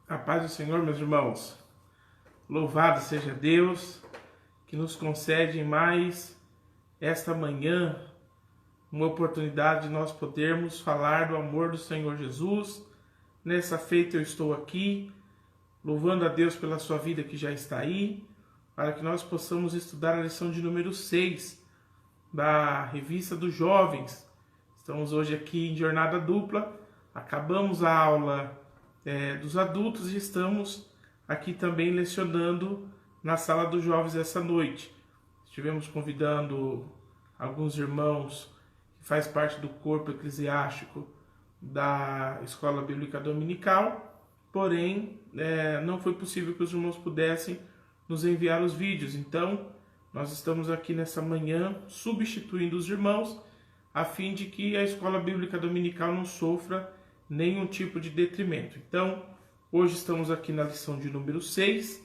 A paz do Senhor, meus irmãos. Louvado seja Deus que nos concede mais esta manhã uma oportunidade de nós podermos falar do amor do Senhor Jesus. Nessa feita eu estou aqui, louvando a Deus pela sua vida que já está aí, para que nós possamos estudar a lição de número 6 da Revista dos Jovens. Estamos hoje aqui em jornada dupla, acabamos a aula dos adultos e estamos aqui também lecionando na sala dos jovens essa noite. Estivemos convidando alguns irmãos que faz parte do corpo eclesiástico da Escola Bíblica Dominical, porém não foi possível que os irmãos pudessem nos enviar os vídeos. Então nós estamos aqui nessa manhã substituindo os irmãos a fim de que a Escola Bíblica Dominical não sofra nenhum tipo de detrimento. Então, hoje estamos aqui na lição de número 6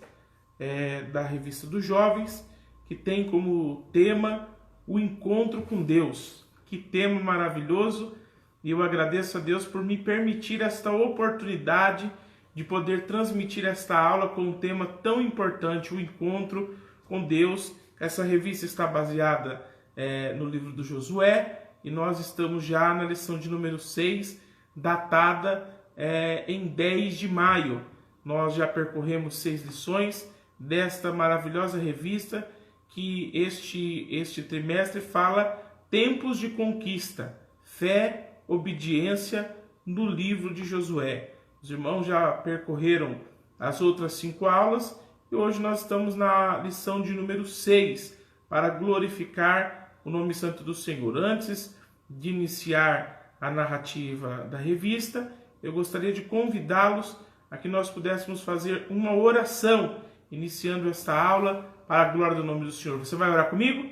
da Revista dos Jovens, que tem como tema o encontro com Deus. Que tema maravilhoso! E eu agradeço a Deus por me permitir esta oportunidade de poder transmitir esta aula com um tema tão importante, o encontro com Deus. Essa revista está baseada no livro do Josué e nós estamos já na lição de número 6, datada em 10 de maio. Nós já percorremos 6 lições desta maravilhosa revista que este trimestre fala tempos de conquista, fé, obediência no livro de Josué. Os irmãos já percorreram as outras 5 aulas e hoje nós estamos na lição de número 6 para glorificar o nome santo do Senhor. Antes de iniciar a narrativa da revista, eu gostaria de convidá-los a que nós pudéssemos fazer uma oração, iniciando esta aula para a glória do nome do Senhor. Você vai orar comigo?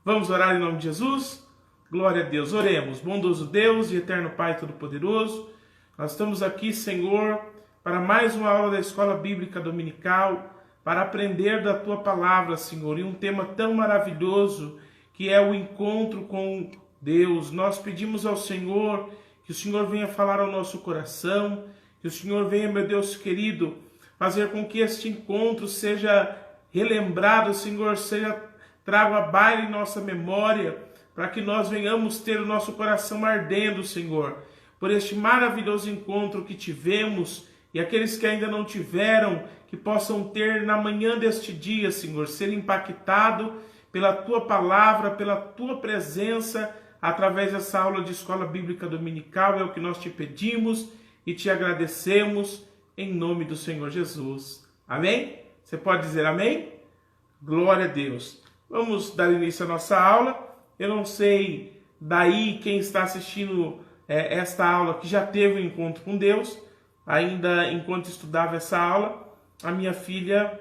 Vamos orar em nome de Jesus? Glória a Deus. Oremos. Bondoso Deus e eterno Pai Todo-Poderoso, nós estamos aqui, Senhor, para mais uma aula da Escola Bíblica Dominical, para aprender da Tua Palavra, Senhor, em um tema tão maravilhoso que é o encontro com Deus. Nós pedimos ao Senhor que o Senhor venha falar ao nosso coração, que o Senhor venha, meu Deus querido, fazer com que este encontro seja relembrado, Senhor, traga à baila em nossa memória, para que nós venhamos ter o nosso coração ardendo, Senhor, por este maravilhoso encontro que tivemos, e aqueles que ainda não tiveram, que possam ter na manhã deste dia, Senhor, ser impactado pela Tua Palavra, pela Tua presença, através dessa aula de Escola Bíblica Dominical. É o que nós te pedimos e te agradecemos em nome do Senhor Jesus. Amém? Você pode dizer amém? Glória a Deus. Vamos dar início à nossa aula. Eu não sei daí quem está assistindo esta aula que já teve um encontro com Deus. Ainda enquanto estudava essa aula, a minha filha,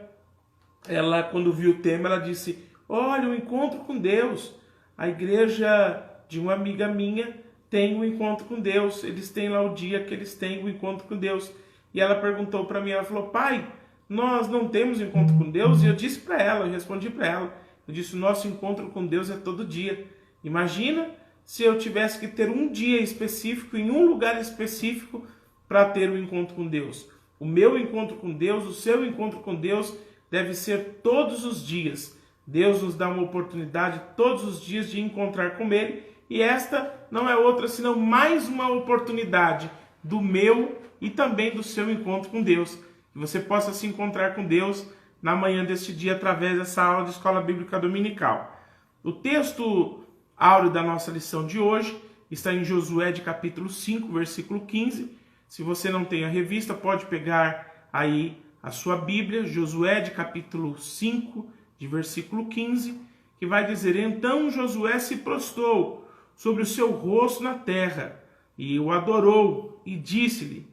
ela quando viu o tema, ela disse: olha, o encontro com Deus. A igreja de uma amiga minha tem um encontro com Deus. Eles têm lá o dia que eles têm o encontro com Deus. E ela perguntou para mim, ela falou: pai, nós não temos encontro com Deus? E eu disse para ela, eu respondi para ela, eu disse: o nosso encontro com Deus é todo dia. Imagina se eu tivesse que ter um dia específico, em um lugar específico, para ter um encontro com Deus. O meu encontro com Deus, o seu encontro com Deus deve ser todos os dias. Deus nos dá uma oportunidade todos os dias de encontrar com Ele, e esta não é outra senão mais uma oportunidade do meu e também do seu encontro com Deus. Que você possa se encontrar com Deus na manhã deste dia através dessa aula de Escola Bíblica Dominical. O texto áureo da nossa lição de hoje está em Josué de capítulo 5, versículo 15. Se você não tem a revista, pode pegar aí a sua Bíblia, Josué de capítulo 5, de versículo 15, que vai dizer: então Josué se prostrou sobre o seu rosto na terra e o adorou e disse-lhe: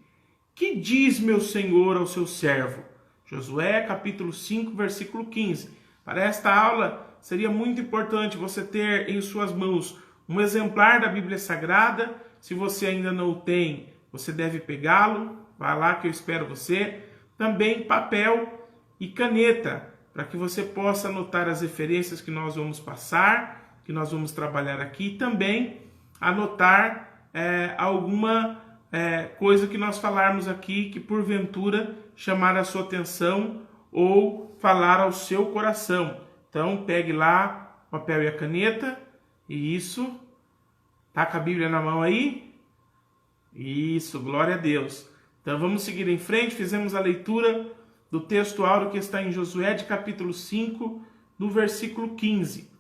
que diz meu senhor ao seu servo? Josué capítulo 5, versículo 15. Para esta aula seria muito importante você ter em suas mãos um exemplar da Bíblia Sagrada. Se você ainda não o tem, você deve pegá-lo. Vai lá que eu espero você. Também papel e caneta, para que você possa anotar as referências que nós vamos passar, que nós vamos trabalhar aqui, e também anotar alguma coisa que nós falarmos aqui que porventura chamar a sua atenção ou falar ao seu coração. Então pegue lá o papel e a caneta, e isso, tá com a Bíblia na mão aí? Isso, glória a Deus. Então vamos seguir em frente, fizemos a leitura do texto áureo que está em Josué de capítulo 5, no versículo 15.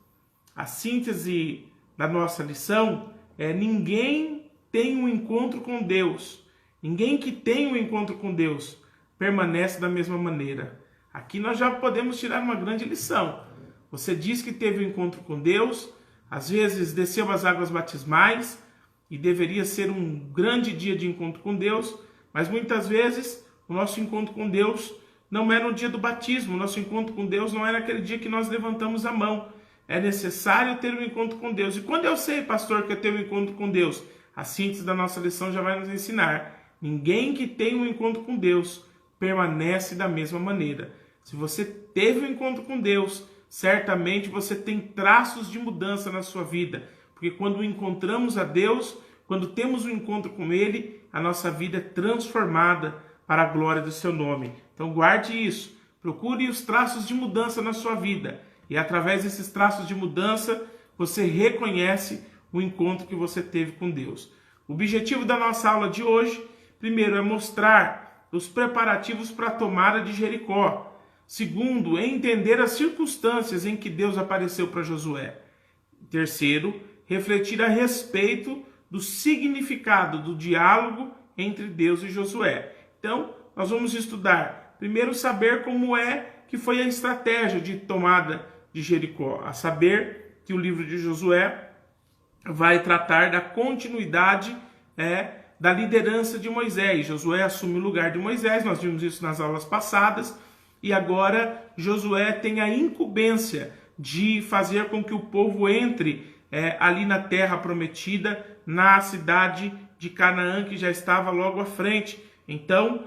A síntese da nossa lição é: ninguém tem um encontro com Deus. Ninguém que tem um encontro com Deus permanece da mesma maneira. Aqui nós já podemos tirar uma grande lição. Você diz que teve um encontro com Deus, às vezes desceu as águas batismais e deveria ser um grande dia de encontro com Deus, mas muitas vezes o nosso encontro com Deus não é no dia do batismo, o nosso encontro com Deus não é naquele dia que nós levantamos a mão. É necessário ter um encontro com Deus. E quando eu sei, pastor, que eu tenho um encontro com Deus? A síntese da nossa lição já vai nos ensinar. Ninguém que tem um encontro com Deus permanece da mesma maneira. Se você teve um encontro com Deus, certamente você tem traços de mudança na sua vida. Porque quando encontramos a Deus, quando temos um encontro com Ele, a nossa vida é transformada para a glória do seu nome. Então guarde isso. Procure os traços de mudança na sua vida. E através desses traços de mudança, você reconhece o encontro que você teve com Deus. O objetivo da nossa aula de hoje, primeiro, é mostrar os preparativos para a tomada de Jericó. Segundo, é entender as circunstâncias em que Deus apareceu para Josué. Terceiro, refletir a respeito do significado do diálogo entre Deus e Josué. Então, nós vamos estudar, primeiro, saber como é que foi a estratégia de tomada de Jericó. A saber que o livro de Josué vai tratar da continuidade da liderança de Moisés. Josué assume o lugar de Moisés, nós vimos isso nas aulas passadas, e agora Josué tem a incumbência de fazer com que o povo entre ali na terra prometida, na cidade de Canaã, que já estava logo à frente. Então,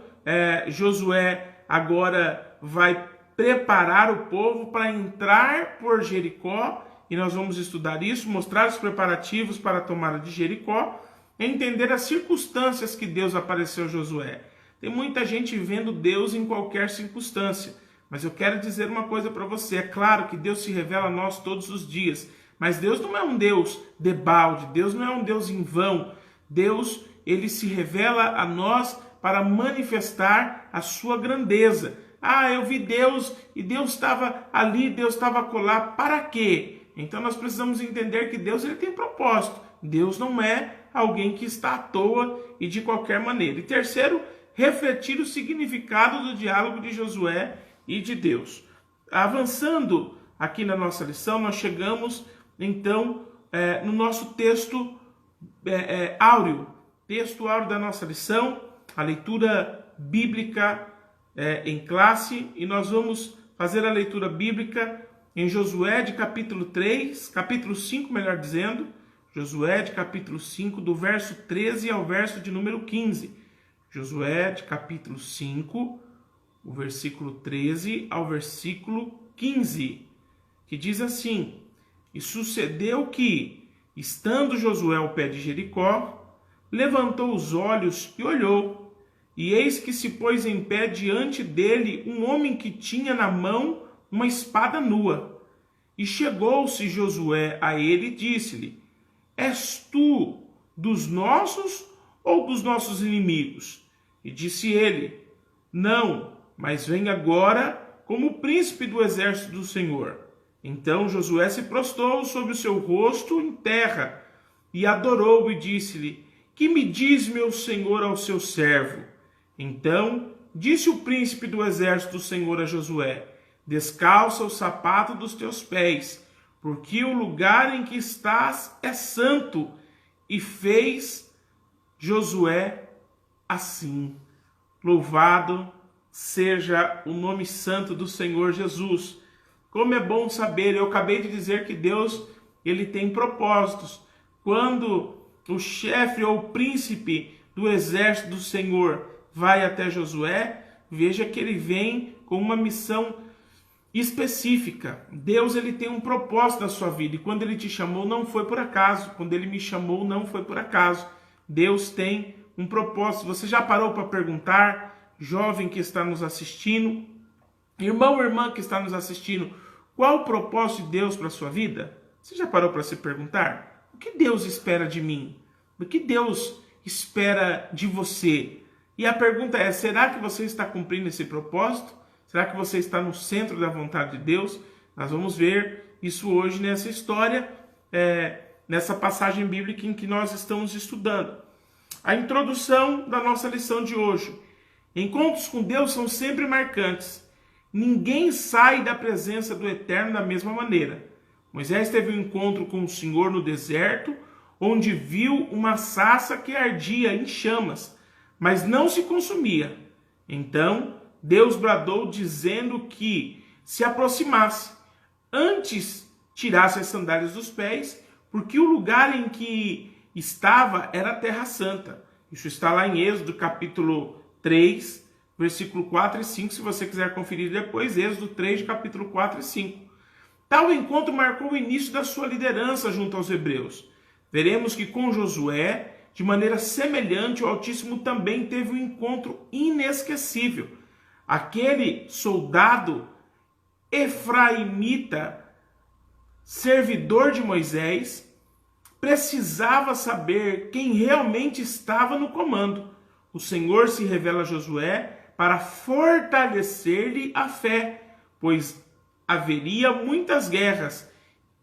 Josué agora vai preparar o povo para entrar por Jericó, e nós vamos estudar isso, mostrar os preparativos para a tomada de Jericó, e entender as circunstâncias que Deus apareceu a Josué. Tem muita gente vendo Deus em qualquer circunstância, mas eu quero dizer uma coisa para você. É claro que Deus se revela a nós todos os dias, mas Deus não é um Deus debalde, Deus não é um Deus em vão. Deus, ele se revela a nós para manifestar a sua grandeza. Ah, eu vi Deus e Deus estava ali, Deus estava acolá. Para quê? Então nós precisamos entender que Deus, ele tem propósito. Deus não é alguém que está à toa e de qualquer maneira. E terceiro, refletir o significado do diálogo de Josué e de Deus. Avançando aqui na nossa lição, nós chegamos então no nosso texto áureo. Texto áureo da nossa lição, a leitura bíblica em classe, e nós vamos fazer a leitura bíblica em Josué de capítulo 5, melhor dizendo, Josué de capítulo 5, do verso 13 ao verso de número 15. Josué de capítulo 5, o versículo 13 ao versículo 15, que diz assim: E sucedeu que, estando Josué ao pé de Jericó, levantou os olhos e olhou, e eis que se pôs em pé diante dele um homem que tinha na mão uma espada nua. E chegou-se Josué a ele e disse-lhe: És tu dos nossos ou dos nossos inimigos? E disse ele: Não, mas vem agora como príncipe do exército do Senhor. Então Josué se prostrou sobre o seu rosto em terra e adorou e disse-lhe: Que me diz meu senhor ao seu servo? Então disse o príncipe do exército do Senhor a Josué: Descalça o sapato dos teus pés, porque o lugar em que estás é santo. E fez Josué assim. Louvado seja o nome santo do Senhor Jesus. Como é bom saber, eu acabei de dizer que Deus, ele tem propósitos. Quando o chefe ou o príncipe do exército do Senhor vai até Josué, veja que ele vem com uma missão específica. Deus, ele tem um propósito na sua vida, e quando ele te chamou não foi por acaso. Quando ele me chamou não foi por acaso. Deus tem um propósito. Você já parou para perguntar, jovem que está nos assistindo, irmão, irmã que está nos assistindo, qual o propósito de Deus para a sua vida? Você já parou para se perguntar? O que Deus espera de mim? O que Deus espera de você? E a pergunta é, será que você está cumprindo esse propósito? Será que você está no centro da vontade de Deus? Nós vamos ver isso hoje nessa história, nessa passagem bíblica em que nós estamos estudando. A introdução da nossa lição de hoje. Encontros com Deus são sempre marcantes. Ninguém sai da presença do Eterno da mesma maneira. Moisés teve um encontro com o Senhor no deserto, onde viu uma sarça que ardia em chamas, mas não se consumia. Então Deus bradou dizendo que se aproximasse, antes tirasse as sandálias dos pés, porque o lugar em que estava era a Terra Santa. Isso está lá em Êxodo capítulo 3, versículo 4 e 5, se você quiser conferir depois, Êxodo 3, capítulo 4 e 5. Tal encontro marcou o início da sua liderança junto aos hebreus. Veremos que com Josué, de maneira semelhante, o Altíssimo também teve um encontro inesquecível. Aquele soldado efraimita, servidor de Moisés, precisava saber quem realmente estava no comando. O Senhor se revela a Josué para fortalecer-lhe a fé, pois haveria muitas guerras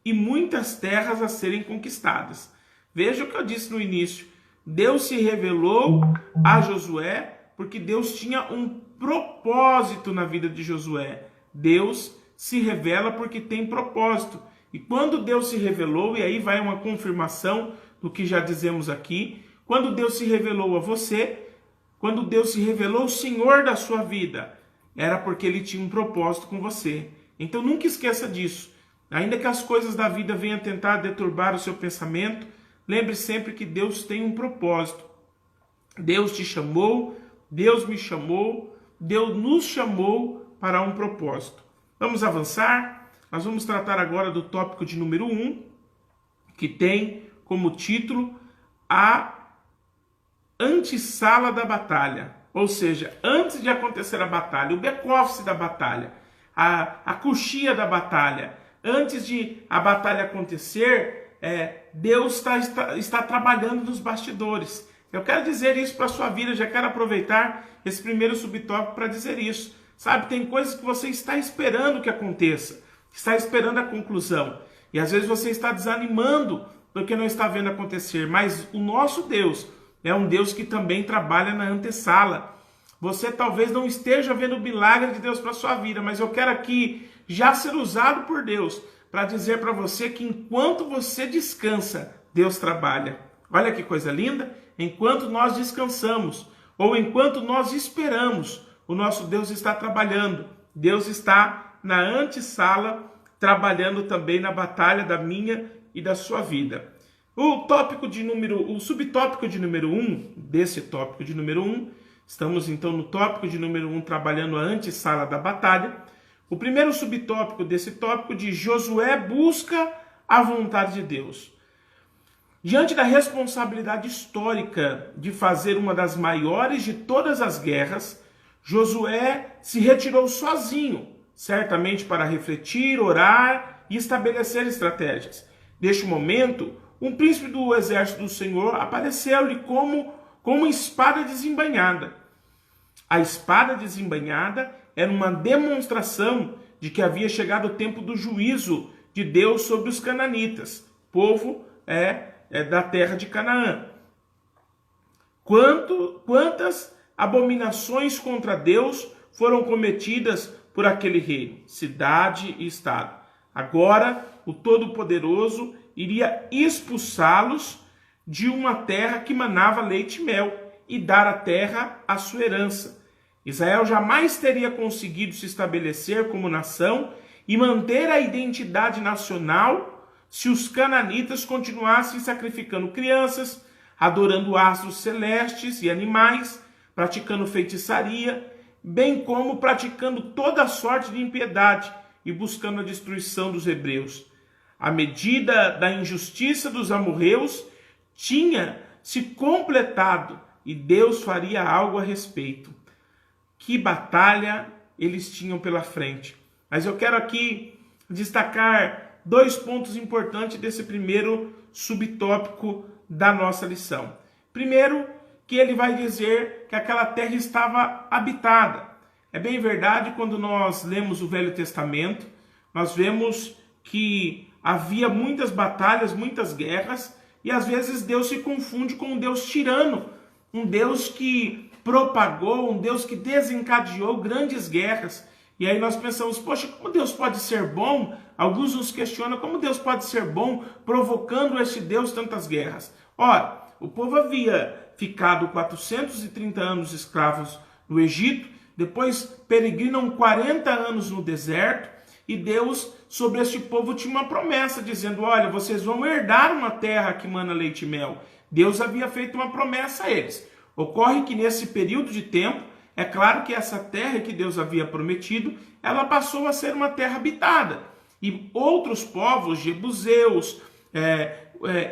e muitas terras a serem conquistadas. Veja o que eu disse no início. Deus se revelou a Josué porque Deus tinha um propósito na vida de Josué. Deus se revela porque tem propósito. E quando Deus se revelou, e aí vai uma confirmação do que já dizemos aqui, quando Deus se revelou a você, quando Deus se revelou o Senhor da sua vida, era porque Ele tinha um propósito com você. Então nunca esqueça disso. Ainda que as coisas da vida venham tentar deturbar o seu pensamento, lembre sempre que Deus tem um propósito. Deus te chamou, Deus me chamou, Deus nos chamou para um propósito. Vamos avançar? Nós vamos tratar agora do tópico de número 1, que tem como título a antessala da batalha. Ou seja, antes de acontecer a batalha, o back-office da batalha, a coxia da batalha. Antes de a batalha acontecer, Deus está trabalhando nos bastidores. Eu quero dizer isso para a sua vida, já quero aproveitar esse primeiro subtópico para dizer isso. Sabe, tem coisas que você está esperando que aconteça, está esperando a conclusão. E às vezes você está desanimando porque não está vendo acontecer. Mas o nosso Deus é um Deus que também trabalha na antessala. Você talvez não esteja vendo o milagre de Deus para a sua vida, mas eu quero aqui já ser usado por Deus para dizer para você que enquanto você descansa, Deus trabalha. Olha que coisa linda! Enquanto nós descansamos, ou enquanto nós esperamos, o nosso Deus está trabalhando. Deus está na antessala, trabalhando também na batalha da minha e da sua vida. O subtópico de número 1, desse tópico de número 1, estamos então no tópico de número 1, trabalhando a antessala da batalha. O primeiro subtópico desse tópico de Josué busca a vontade de Deus. Diante da responsabilidade histórica de fazer uma das maiores de todas as guerras, Josué se retirou sozinho, certamente para refletir, orar e estabelecer estratégias. Neste momento, um príncipe do exército do Senhor apareceu-lhe como uma espada desembainhada. A espada desembainhada era uma demonstração de que havia chegado o tempo do juízo de Deus sobre os cananitas, povo da terra de Canaã. Quantas abominações contra Deus foram cometidas por aquele reino, cidade e estado. Agora, o Todo-Poderoso iria expulsá-los de uma terra que manava leite e mel e dar a terra à sua herança. Israel jamais teria conseguido se estabelecer como nação e manter a identidade nacional se os cananitas continuassem sacrificando crianças, adorando astros celestes e animais, praticando feitiçaria, bem como praticando toda sorte de impiedade e buscando a destruição dos hebreus. A medida da injustiça dos amorreus tinha se completado e Deus faria algo a respeito. Que batalha eles tinham pela frente. Mas eu quero aqui destacar 2 pontos importantes desse primeiro subtópico da nossa lição. Primeiro, que ele vai dizer que aquela terra estava habitada. É bem verdade, quando nós lemos o Velho Testamento, nós vemos que havia muitas batalhas, muitas guerras, e às vezes Deus se confunde com um Deus tirano, um Deus que propagou, um Deus que desencadeou grandes guerras. E aí nós pensamos, poxa, como Deus pode ser bom? Alguns nos questionam como Deus pode ser bom, provocando esse Deus tantas guerras. Ora, o povo havia ficado 430 anos escravos no Egito, depois peregrinam 40 anos no deserto, e Deus sobre este povo tinha uma promessa, dizendo, olha, vocês vão herdar uma terra que mana leite e mel. Deus havia feito uma promessa a eles. Ocorre que nesse período de tempo, é claro que essa terra que Deus havia prometido, ela passou a ser uma terra habitada. E outros povos, jebuseus,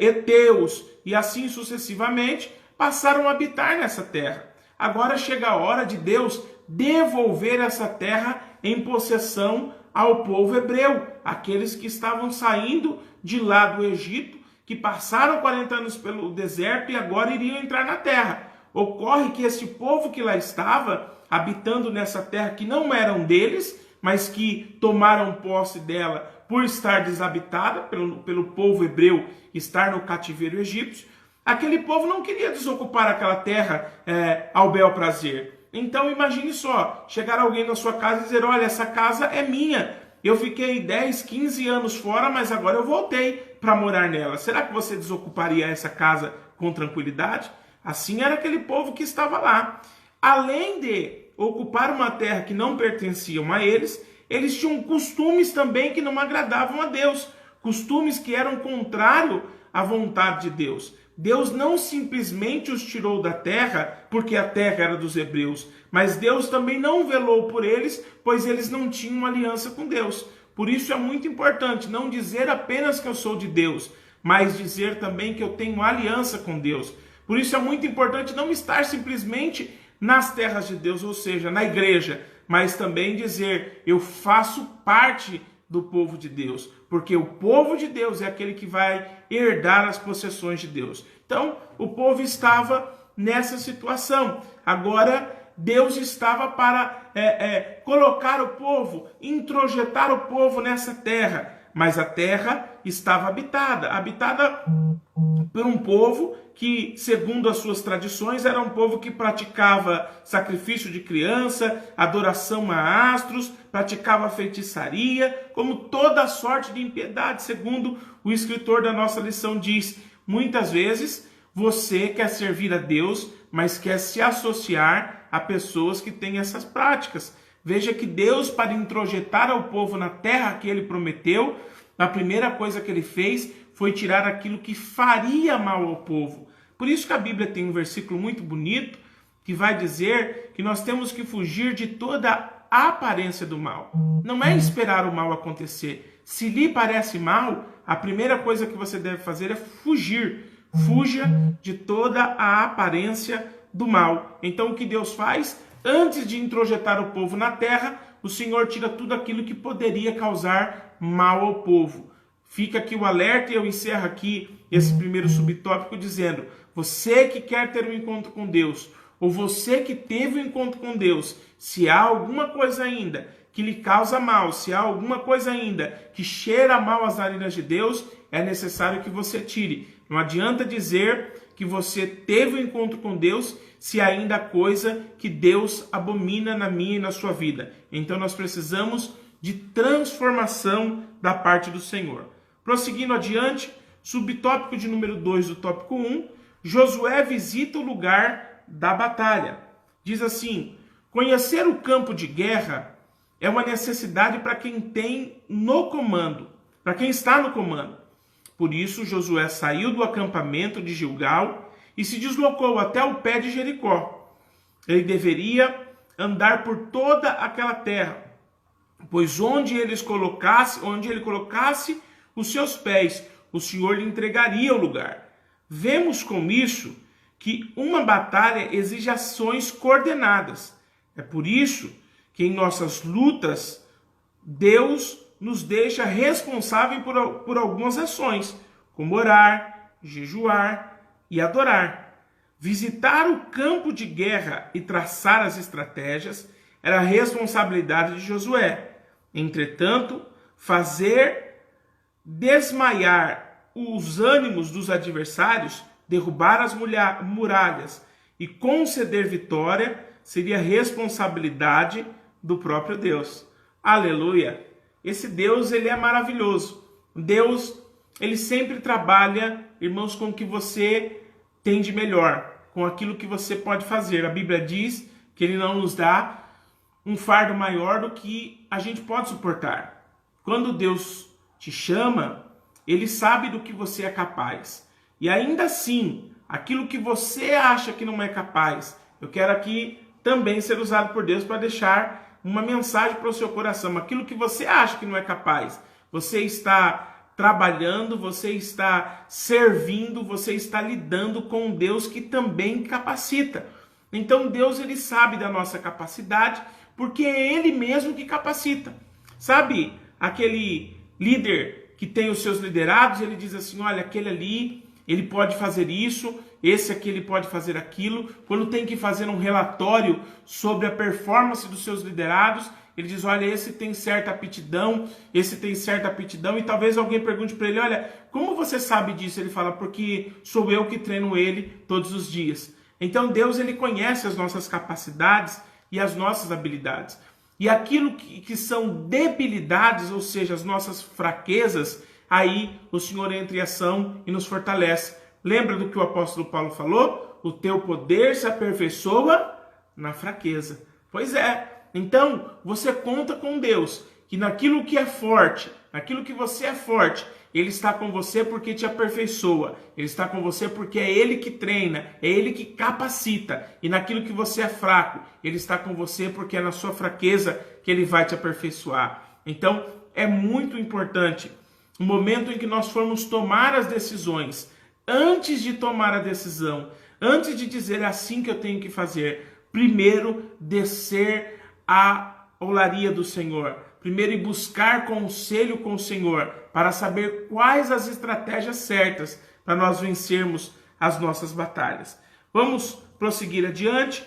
heteus e assim sucessivamente, passaram a habitar nessa terra. Agora chega a hora de Deus devolver essa terra em possessão ao povo hebreu, aqueles que estavam saindo de lá do Egito, que passaram 40 anos pelo deserto e agora iriam entrar na terra. Ocorre que esse povo que lá estava, habitando nessa terra que não eram deles, mas que tomaram posse dela por estar desabitada, pelo povo hebreu estar no cativeiro egípcio, aquele povo não queria desocupar aquela terra ao bel prazer. Então imagine só, chegar alguém na sua casa e dizer, olha, essa casa é minha, eu fiquei 10, 15 anos fora, mas agora eu voltei para morar nela. Será que você desocuparia essa casa com tranquilidade? Assim era aquele povo que estava lá. Além de ocupar uma terra que não pertenciam a eles, eles tinham costumes também que não agradavam a Deus, costumes que eram contrários à vontade de Deus. Deus não simplesmente os tirou da terra porque a terra era dos hebreus, mas Deus também não velou por eles, pois eles não tinham uma aliança com Deus. Por isso é muito importante não dizer apenas que eu sou de Deus, mas dizer também que eu tenho aliança com Deus. Por isso é muito importante não estar simplesmente nas terras de Deus, ou seja, na igreja, mas também dizer, eu faço parte do povo de Deus, porque o povo de Deus é aquele que vai herdar as possessões de Deus. Então, o povo estava nessa situação. Agora, Deus estava para colocar o povo, introjetar o povo nessa terra, mas a terra estava habitada por um povo que, segundo as suas tradições, era um povo que praticava sacrifício de criança, adoração a astros, praticava feitiçaria, como toda sorte de impiedade, segundo o escritor da nossa lição diz. Muitas vezes você quer servir a Deus, mas quer se associar a pessoas que têm essas práticas. Veja que Deus, para introjetar ao povo na terra que ele prometeu, a primeira coisa que ele fez foi tirar aquilo que faria mal ao povo. Por isso que a Bíblia tem um versículo muito bonito que vai dizer que nós temos que fugir de toda a aparência do mal. Não é esperar o mal acontecer. Se lhe parece mal, a primeira coisa que você deve fazer é fugir. Fuja de toda a aparência do mal. Então o que Deus faz? Antes de introjetar o povo na terra, o Senhor tira tudo aquilo que poderia causar mal ao povo. Fica aqui o alerta e eu encerro aqui esse primeiro subtópico dizendo, você que quer ter um encontro com Deus, ou você que teve um encontro com Deus, se há alguma coisa ainda que lhe causa mal, se há alguma coisa ainda que cheira mal às narinas de Deus, é necessário que você tire. Não adianta dizer que você teve um encontro com Deus se ainda há coisa que Deus abomina na minha e na sua vida. Então nós precisamos de transformação da parte do Senhor. Prosseguindo adiante, subtópico de número 2 do tópico 1, Josué visita o lugar da batalha. Diz assim, conhecer o campo de guerra é uma necessidade para quem tem no comando, para quem está no comando. Por isso, Josué saiu do acampamento de Gilgal e se deslocou até o pé de Jericó. Ele deveria andar por toda aquela terra, pois onde ele colocasse os seus pés, o Senhor lhe entregaria o lugar. Vemos com isso que uma batalha exige ações coordenadas. É por isso que em nossas lutas, Deus nos deixa responsável por algumas ações, como orar, jejuar e adorar. Visitar o campo de guerra e traçar as estratégias era a responsabilidade de Josué. Entretanto, fazer desmaiar os ânimos dos adversários, derrubar as muralhas e conceder vitória seria responsabilidade do próprio Deus. Aleluia! Esse Deus, ele é maravilhoso. Deus, ele sempre trabalha, irmãos, com o que você tem de melhor, com aquilo que você pode fazer. A Bíblia diz que ele não nos dá um fardo maior do que a gente pode suportar. Quando Deus te chama, ele sabe do que você é capaz. E ainda assim, aquilo que você acha que não é capaz, eu quero aqui também ser usado por Deus para deixar uma mensagem para o seu coração. Aquilo que você acha que não é capaz, você está trabalhando, você está servindo, você está lidando com um Deus que também capacita. Então Deus, ele sabe da nossa capacidade, porque é ele mesmo que capacita. Sabe aquele líder que tem os seus liderados, ele diz assim, olha, aquele ali, ele pode fazer isso, esse aqui ele pode fazer aquilo. Quando tem que fazer um relatório sobre a performance dos seus liderados, ele diz, olha, esse tem certa aptidão, esse tem certa aptidão, e talvez alguém pergunte para ele, olha, como você sabe disso? Ele fala, porque sou eu que treino ele todos os dias. Então Deus, ele conhece as nossas capacidades e as nossas habilidades. E aquilo que são debilidades, ou seja, as nossas fraquezas, aí o Senhor entra em ação e nos fortalece. Lembra do que o apóstolo Paulo falou? O teu poder se aperfeiçoa na fraqueza. Pois é. Então, você conta com Deus, que naquilo que é forte, naquilo que você é forte, Ele está com você porque te aperfeiçoa. Ele está com você porque é Ele que treina, é Ele que capacita. E naquilo que você é fraco, Ele está com você porque é na sua fraqueza que Ele vai te aperfeiçoar. Então, é muito importante o momento em que nós formos tomar as decisões, antes de tomar a decisão, antes de dizer é assim que eu tenho que fazer, primeiro descer a olaria do Senhor, primeiro ir buscar conselho com o Senhor, para saber quais as estratégias certas para nós vencermos as nossas batalhas. Vamos prosseguir adiante.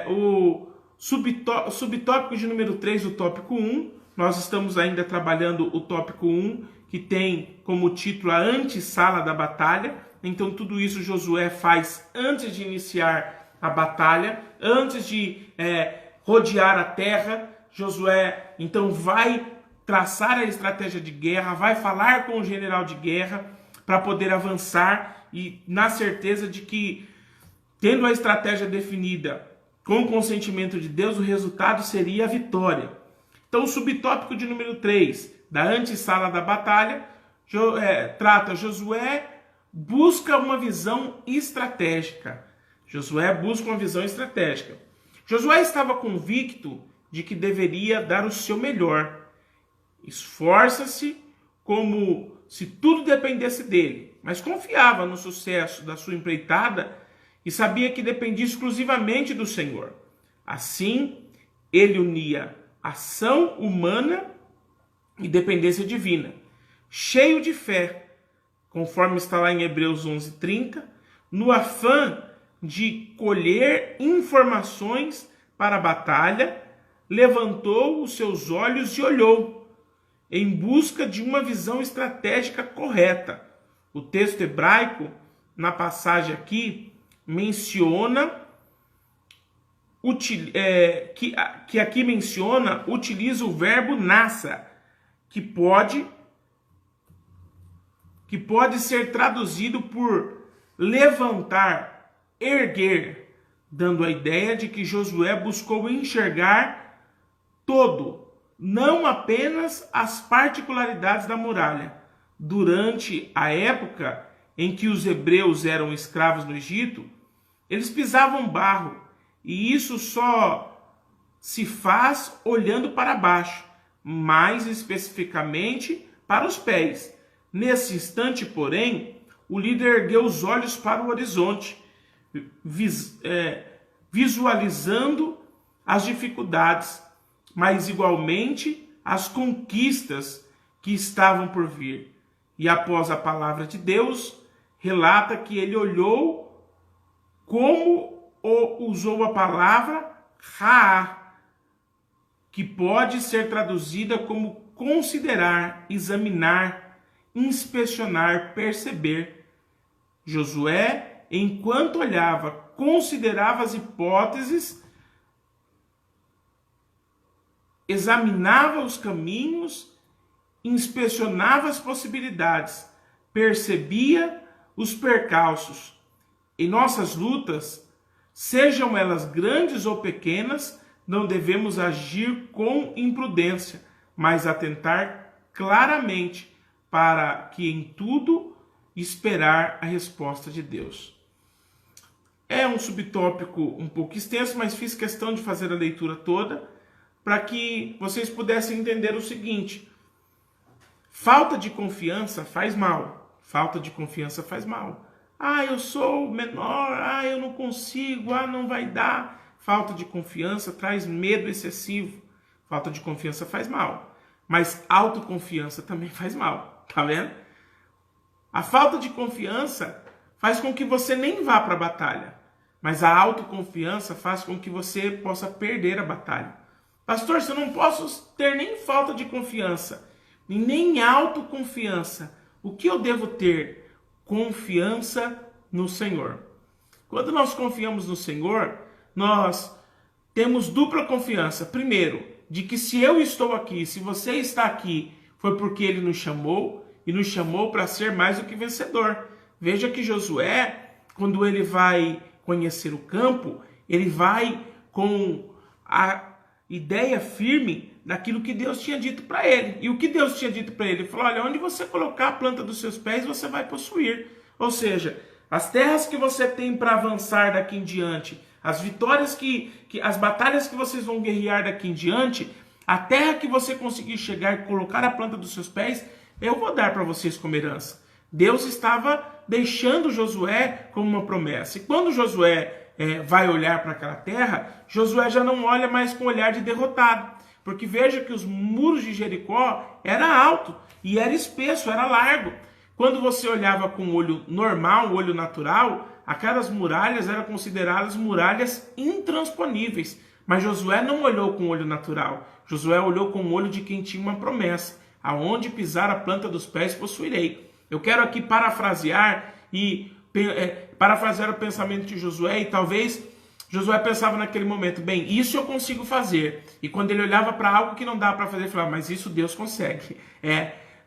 O subtópico de número 3 do tópico 1, nós estamos ainda trabalhando o tópico 1, que tem como título a antessala da batalha. Então tudo isso Josué faz antes de iniciar a batalha, antes de rodear a terra. Josué então vai traçar a estratégia de guerra, vai falar com o general de guerra para poder avançar e na certeza de que, tendo a estratégia definida com o consentimento de Deus, o resultado seria a vitória. Então o subtópico de número 3 da antessala da batalha trata Josué busca uma visão estratégica. Josué busca uma visão estratégica. Josué estava convicto de que deveria dar o seu melhor. Esforça-se como se tudo dependesse dele, mas confiava no sucesso da sua empreitada e sabia que dependia exclusivamente do Senhor. Assim, ele unia ação humana e dependência divina. Cheio de fé, conforme está lá em Hebreus 11:30, no afã de colher informações para a batalha, levantou os seus olhos e olhou, em busca de uma visão estratégica correta. O texto hebraico, na passagem aqui, menciona, que aqui menciona, utiliza o verbo nassa, que pode ser traduzido por levantar, erguer, dando a ideia de que Josué buscou enxergar todo, não apenas as particularidades da muralha. Durante a época em que os hebreus eram escravos no Egito, eles pisavam barro, e isso só se faz olhando para baixo, mais especificamente para os pés. Nesse instante, porém, o líder ergueu os olhos para o horizonte, visualizando as dificuldades, mas igualmente as conquistas que estavam por vir. E após a palavra de Deus, relata que ele olhou como usou a palavra Ra, que pode ser traduzida como considerar, examinar, inspecionar, perceber. Josué, enquanto olhava, considerava as hipóteses, examinava os caminhos, inspecionava as possibilidades, percebia os percalços. Em nossas lutas, sejam elas grandes ou pequenas, não devemos agir com imprudência, mas atentar claramente para que em tudo esperar a resposta de Deus. É um subtópico um pouco extenso, mas fiz questão de fazer a leitura toda para que vocês pudessem entender o seguinte: falta de confiança faz mal. Falta de confiança faz mal. Eu sou menor, eu não consigo, não vai dar. Falta de confiança traz medo excessivo. Falta de confiança faz mal. Mas autoconfiança também faz mal, tá vendo? A falta de confiança faz com que você nem vá para a batalha. Mas a autoconfiança faz com que você possa perder a batalha. Pastor, se eu não posso ter nem falta de confiança, e nem autoconfiança, o que eu devo ter? Confiança no Senhor. Quando nós confiamos no Senhor, nós temos dupla confiança. Primeiro, de que se eu estou aqui, se você está aqui, foi porque Ele nos chamou, e nos chamou para ser mais do que vencedor. Veja que Josué, quando ele vai conhecer o campo, ele vai com a ideia firme daquilo que Deus tinha dito para ele. E o que Deus tinha dito para ele? Ele falou: olha, onde você colocar a planta dos seus pés, você vai possuir. Ou seja, as terras que você tem para avançar daqui em diante, as vitórias as batalhas que vocês vão guerrear daqui em diante, a terra que você conseguir chegar e colocar a planta dos seus pés, eu vou dar para vocês como herança. Deus estava deixando Josué como uma promessa. E quando Josué vai olhar para aquela terra, Josué já não olha mais com o olhar de derrotado. Porque veja que os muros de Jericó era alto e era espesso, era largo. Quando você olhava com o olho normal, o olho natural, aquelas muralhas eram consideradas muralhas intransponíveis. Mas Josué não olhou com o olho natural. Josué olhou com o olho de quem tinha uma promessa. Aonde pisar a planta dos pés possuirei. Eu quero aqui parafrasear o pensamento de Josué, e talvez Josué pensava naquele momento: bem, isso eu consigo fazer. E quando ele olhava para algo que não dá para fazer, ele falava: mas isso Deus consegue.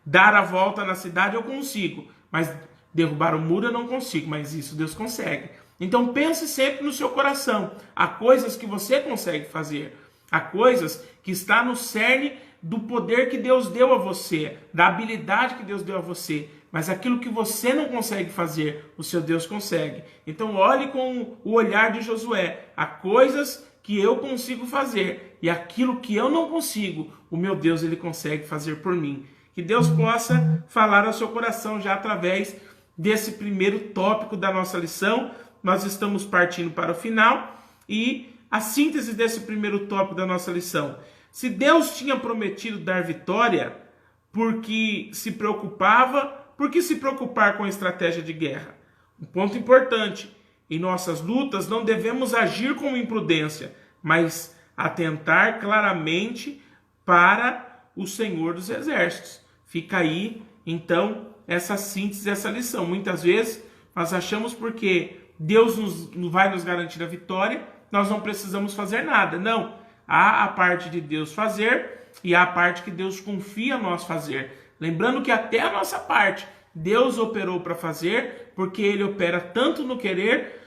Dar a volta na cidade eu consigo, mas derrubar o muro eu não consigo, mas isso Deus consegue. Então pense sempre no seu coração. Há coisas que você consegue fazer. Há coisas que está no cerne do poder que Deus deu a você, da habilidade que Deus deu a você. Mas aquilo que você não consegue fazer, o seu Deus consegue. Então olhe com o olhar de Josué. Há coisas que eu consigo fazer, e aquilo que eu não consigo, o meu Deus, Ele consegue fazer por mim. Que Deus possa falar ao seu coração já através desse primeiro tópico da nossa lição. Nós estamos partindo para o final, e a síntese desse primeiro tópico da nossa lição: se Deus tinha prometido dar vitória, porque se preocupava, por que se preocupar com a estratégia de guerra? Um ponto importante: em nossas lutas não devemos agir com imprudência, mas atentar claramente para o Senhor dos Exércitos. Fica aí, então, essa síntese, essa lição. Muitas vezes nós achamos porque Deus vai nos garantir a vitória, nós não precisamos fazer nada. Não, há a parte de Deus fazer e há a parte que Deus confia a nós fazer. Lembrando que até a nossa parte Deus operou para fazer, porque Ele opera tanto no querer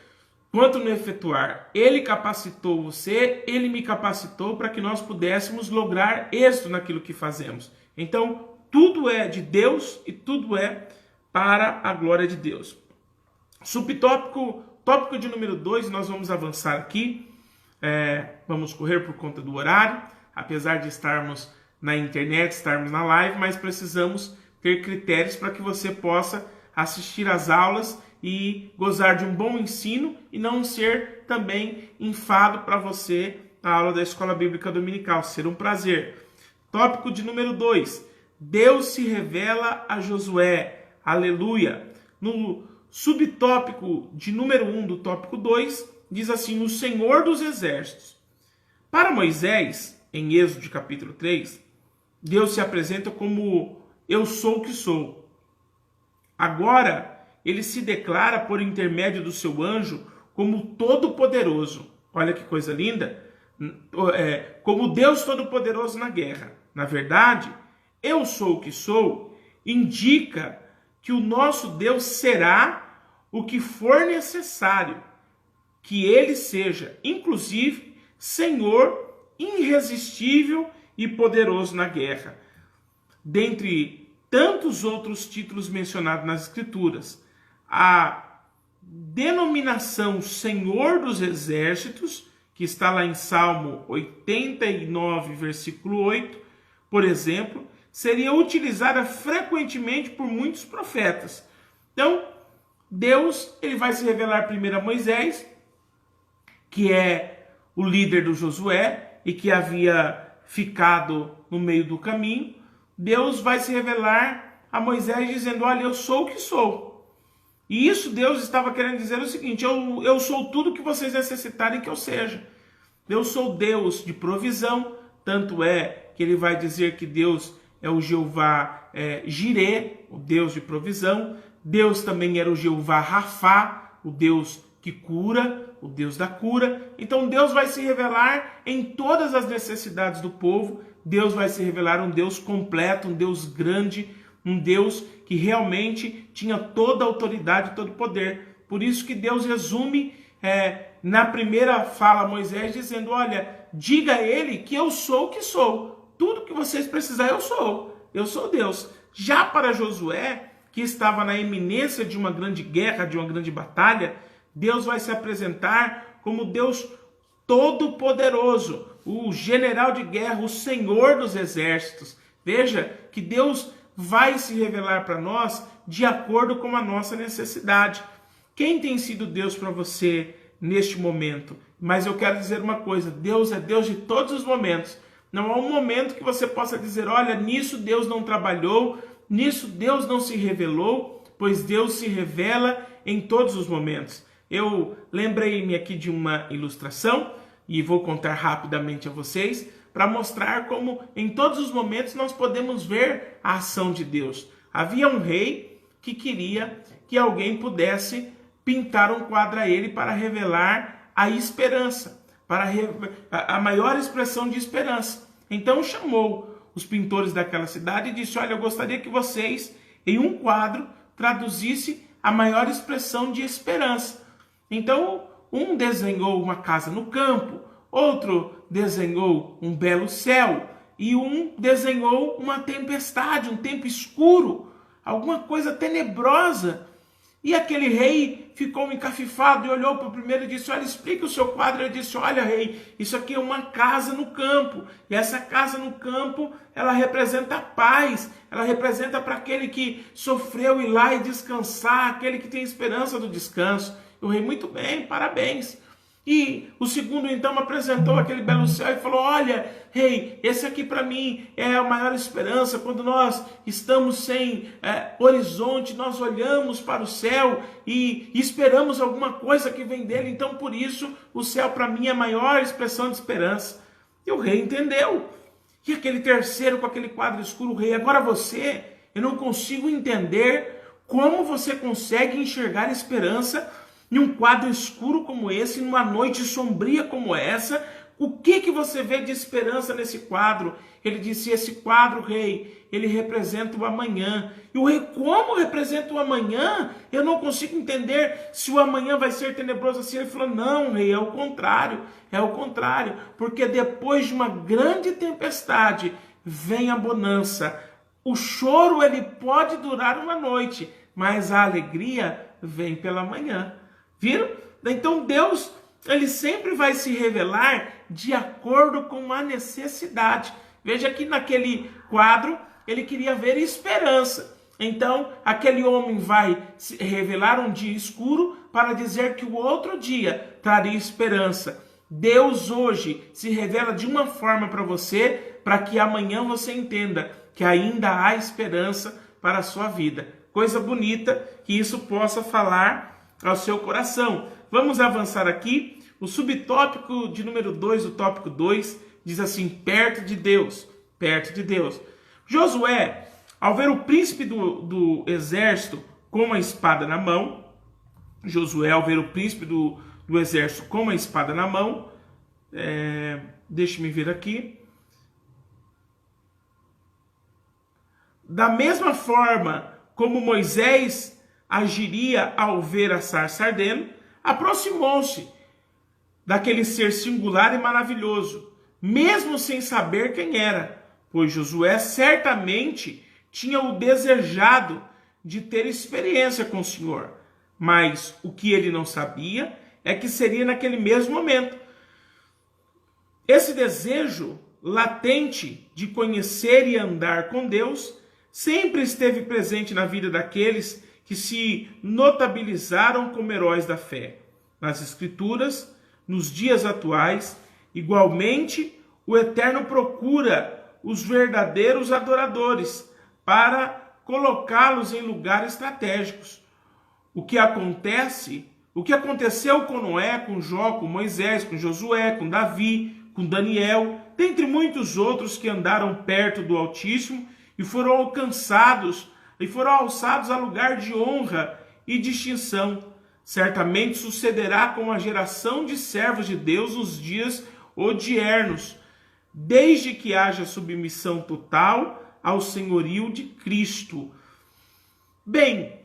quanto no efetuar. Ele capacitou você, Ele me capacitou para que nós pudéssemos lograr êxito naquilo que fazemos. Então, tudo é de Deus e tudo é para a glória de Deus. Tópico de número 2, nós vamos avançar aqui. Vamos correr por conta do horário, apesar de estarmos na internet, estarmos na live, mas precisamos ter critérios para que você possa assistir às aulas e gozar de um bom ensino e não ser também enfado para você a aula da Escola Bíblica Dominical, ser um prazer. Tópico de número 2, Deus se revela a Josué, aleluia. No subtópico de número 1 do tópico 2, diz assim, o Senhor dos Exércitos. Para Moisés, em Êxodo capítulo 3, Deus se apresenta como eu sou o que sou. Agora, ele se declara por intermédio do seu anjo como todo-poderoso. Olha que coisa linda. Como Deus todo-poderoso na guerra. Na verdade, eu sou o que sou indica que o nosso Deus será o que for necessário que ele seja, inclusive, Senhor irresistível e poderoso na guerra. Dentre tantos outros títulos mencionados nas Escrituras, a denominação Senhor dos Exércitos, que está lá em Salmo 89, versículo 8, por exemplo, seria utilizada frequentemente por muitos profetas. Então, Deus ele vai se revelar primeiro a Moisés, que é o líder do Josué e que havia ficado no meio do caminho. Deus vai se revelar a Moisés dizendo, olha, eu sou o que sou. E isso Deus estava querendo dizer o seguinte, eu sou tudo que vocês necessitarem que eu seja. Eu sou Deus de provisão, tanto é que ele vai dizer que Deus é o Jeová Jirê, o Deus de provisão. Deus também era o Jeová Rafá, o Deus que cura, o Deus da cura. Então Deus vai se revelar em todas as necessidades do povo. Deus vai se revelar um Deus completo, um Deus grande, um Deus que realmente tinha toda a autoridade e todo o poder. Por isso que Deus resume na primeira fala a Moisés dizendo, olha, diga a ele que eu sou o que sou. Tudo que vocês precisarem eu sou Deus. Já para Josué, que estava na iminência de uma grande guerra, de uma grande batalha, Deus vai se apresentar como Deus todo-poderoso, o general de guerra, o Senhor dos Exércitos. Veja que Deus vai se revelar para nós de acordo com a nossa necessidade. Quem tem sido Deus para você neste momento? Mas eu quero dizer uma coisa, Deus é Deus de todos os momentos. Não há um momento que você possa dizer, olha, nisso Deus não trabalhou, nisso Deus não se revelou, pois Deus se revela em todos os momentos. Eu lembrei-me aqui de uma ilustração, e vou contar rapidamente a vocês, para mostrar como em todos os momentos nós podemos ver a ação de Deus. Havia um rei que queria que alguém pudesse pintar um quadro a ele para revelar a esperança, para a maior expressão de esperança. Então chamou os pintores daquela cidade e disse, olha, eu gostaria que vocês, em um quadro, traduzissem a maior expressão de esperança. Então, um desenhou uma casa no campo, outro desenhou um belo céu, e um desenhou uma tempestade, um tempo escuro, alguma coisa tenebrosa. E aquele rei ficou encafifado e olhou para o primeiro e disse, olha, explica o seu quadro. Ele disse, olha, rei, isso aqui é uma casa no campo. E essa casa no campo, ela representa a paz. Ela representa para aquele que sofreu ir lá e descansar, aquele que tem esperança do descanso. E o rei, muito bem, parabéns. E o segundo então apresentou aquele belo céu e falou, olha, rei, esse aqui para mim é a maior esperança. Quando nós estamos sem horizonte, nós olhamos para o céu e esperamos alguma coisa que vem dele. Então por isso o céu para mim é a maior expressão de esperança. E o rei entendeu. E aquele terceiro com aquele quadro escuro, o rei, agora você, eu não consigo entender como você consegue enxergar esperança em um quadro escuro como esse, numa noite sombria como essa. O que você vê de esperança nesse quadro? Ele disse, esse quadro, rei, ele representa o amanhã. E o rei, como representa o amanhã? Eu não consigo entender se o amanhã vai ser tenebroso assim. Ele falou, não, rei, é o contrário, porque depois de uma grande tempestade, vem a bonança. O choro, ele pode durar uma noite, mas a alegria vem pela manhã. Viram? Então Deus, ele sempre vai se revelar de acordo com a necessidade. Veja que naquele quadro, ele queria ver esperança. Então, aquele homem vai se revelar um dia escuro para dizer que o outro dia traria esperança. Deus hoje se revela de uma forma para você, para que amanhã você entenda que ainda há esperança para a sua vida. Coisa bonita que isso possa falar ao seu coração. Vamos avançar aqui. O subtópico de número 2, o tópico 2, diz assim: perto de Deus, perto de Deus. Josué, ao ver o príncipe do exército com a espada na mão, Josué, ao ver o príncipe do exército com a espada na mão, deixe-me ver aqui. Da mesma forma como Moisés agiria ao ver a sarça ardendo, aproximou-se daquele ser singular e maravilhoso, mesmo sem saber quem era, pois Josué certamente tinha o desejado de ter experiência com o Senhor, mas o que ele não sabia é que seria naquele mesmo momento. Esse desejo latente de conhecer e andar com Deus sempre esteve presente na vida daqueles que se notabilizaram como heróis da fé. Nas Escrituras, nos dias atuais, igualmente, o Eterno procura os verdadeiros adoradores para colocá-los em lugares estratégicos. O que aconteceu com Noé, com Jó, com Moisés, com Josué, com Davi, com Daniel, dentre muitos outros que andaram perto do Altíssimo e foram alcançados e foram alçados a lugar de honra e distinção. Certamente sucederá com a geração de servos de Deus nos dias odiernos, desde que haja submissão total ao senhorio de Cristo. Bem,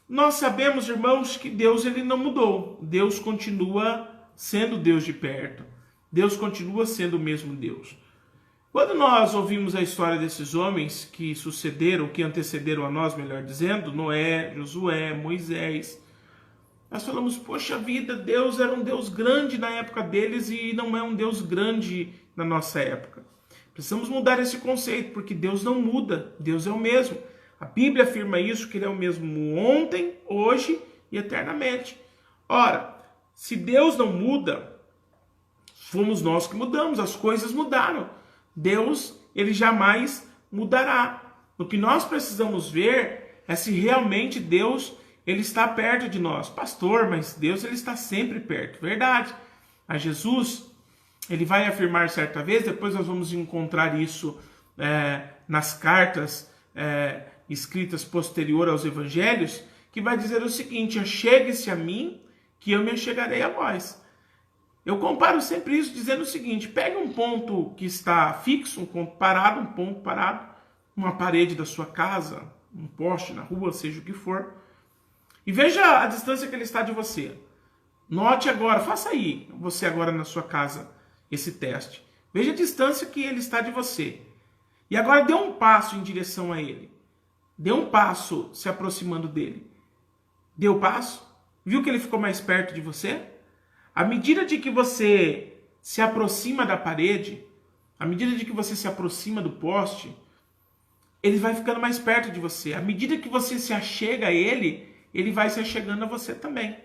nós sabemos, irmãos, que Deus ele não mudou. Deus continua sendo Deus de perto. Deus continua sendo o mesmo Deus. Quando nós ouvimos a história desses homens que sucederam, que antecederam a nós, melhor dizendo, Noé, Josué, Moisés, nós falamos, poxa vida, Deus era um Deus grande na época deles e não é um Deus grande na nossa época. Precisamos mudar esse conceito, porque Deus não muda, Deus é o mesmo. A Bíblia afirma isso, que Ele é o mesmo ontem, hoje e eternamente. Ora, se Deus não muda, fomos nós que mudamos, as coisas mudaram. Deus, Ele jamais mudará. O que nós precisamos ver é se realmente Deus, Ele está perto de nós. Pastor, mas Deus, Ele está sempre perto. Verdade. A Jesus, Ele vai afirmar certa vez, depois nós vamos encontrar isso nas cartas escritas posterior aos evangelhos, que vai dizer o seguinte: achegue-se a mim, que eu me achegarei a vós. Eu comparo sempre isso dizendo o seguinte: pegue um ponto que está fixo, um ponto parado, uma parede da sua casa, um poste na rua, seja o que for, e veja a distância que ele está de você. Note agora, faça aí, você agora na sua casa, esse teste. Veja a distância que ele está de você. E agora dê um passo em direção a ele. Dê um passo se aproximando dele. Deu o passo? Viu que ele ficou mais perto de você? À medida de que você se aproxima da parede, à medida de que você se aproxima do poste, ele vai ficando mais perto de você. À medida que você se achega a ele, ele vai se achegando a você também.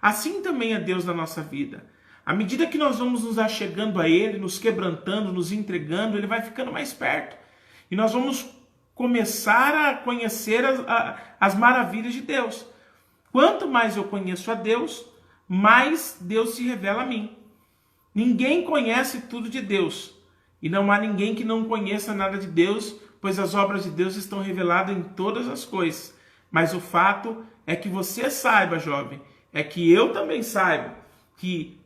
Assim também é Deus na nossa vida. À medida que nós vamos nos achegando a ele, nos quebrantando, nos entregando, ele vai ficando mais perto. E nós vamos começar a conhecer as maravilhas de Deus. Quanto mais eu conheço a Deus, mais Deus se revela a mim. Ninguém conhece tudo de Deus. E não há ninguém que não conheça nada de Deus, pois as obras de Deus estão reveladas em todas as coisas. Mas o fato é que você saiba, jovem, é que eu também saiba, que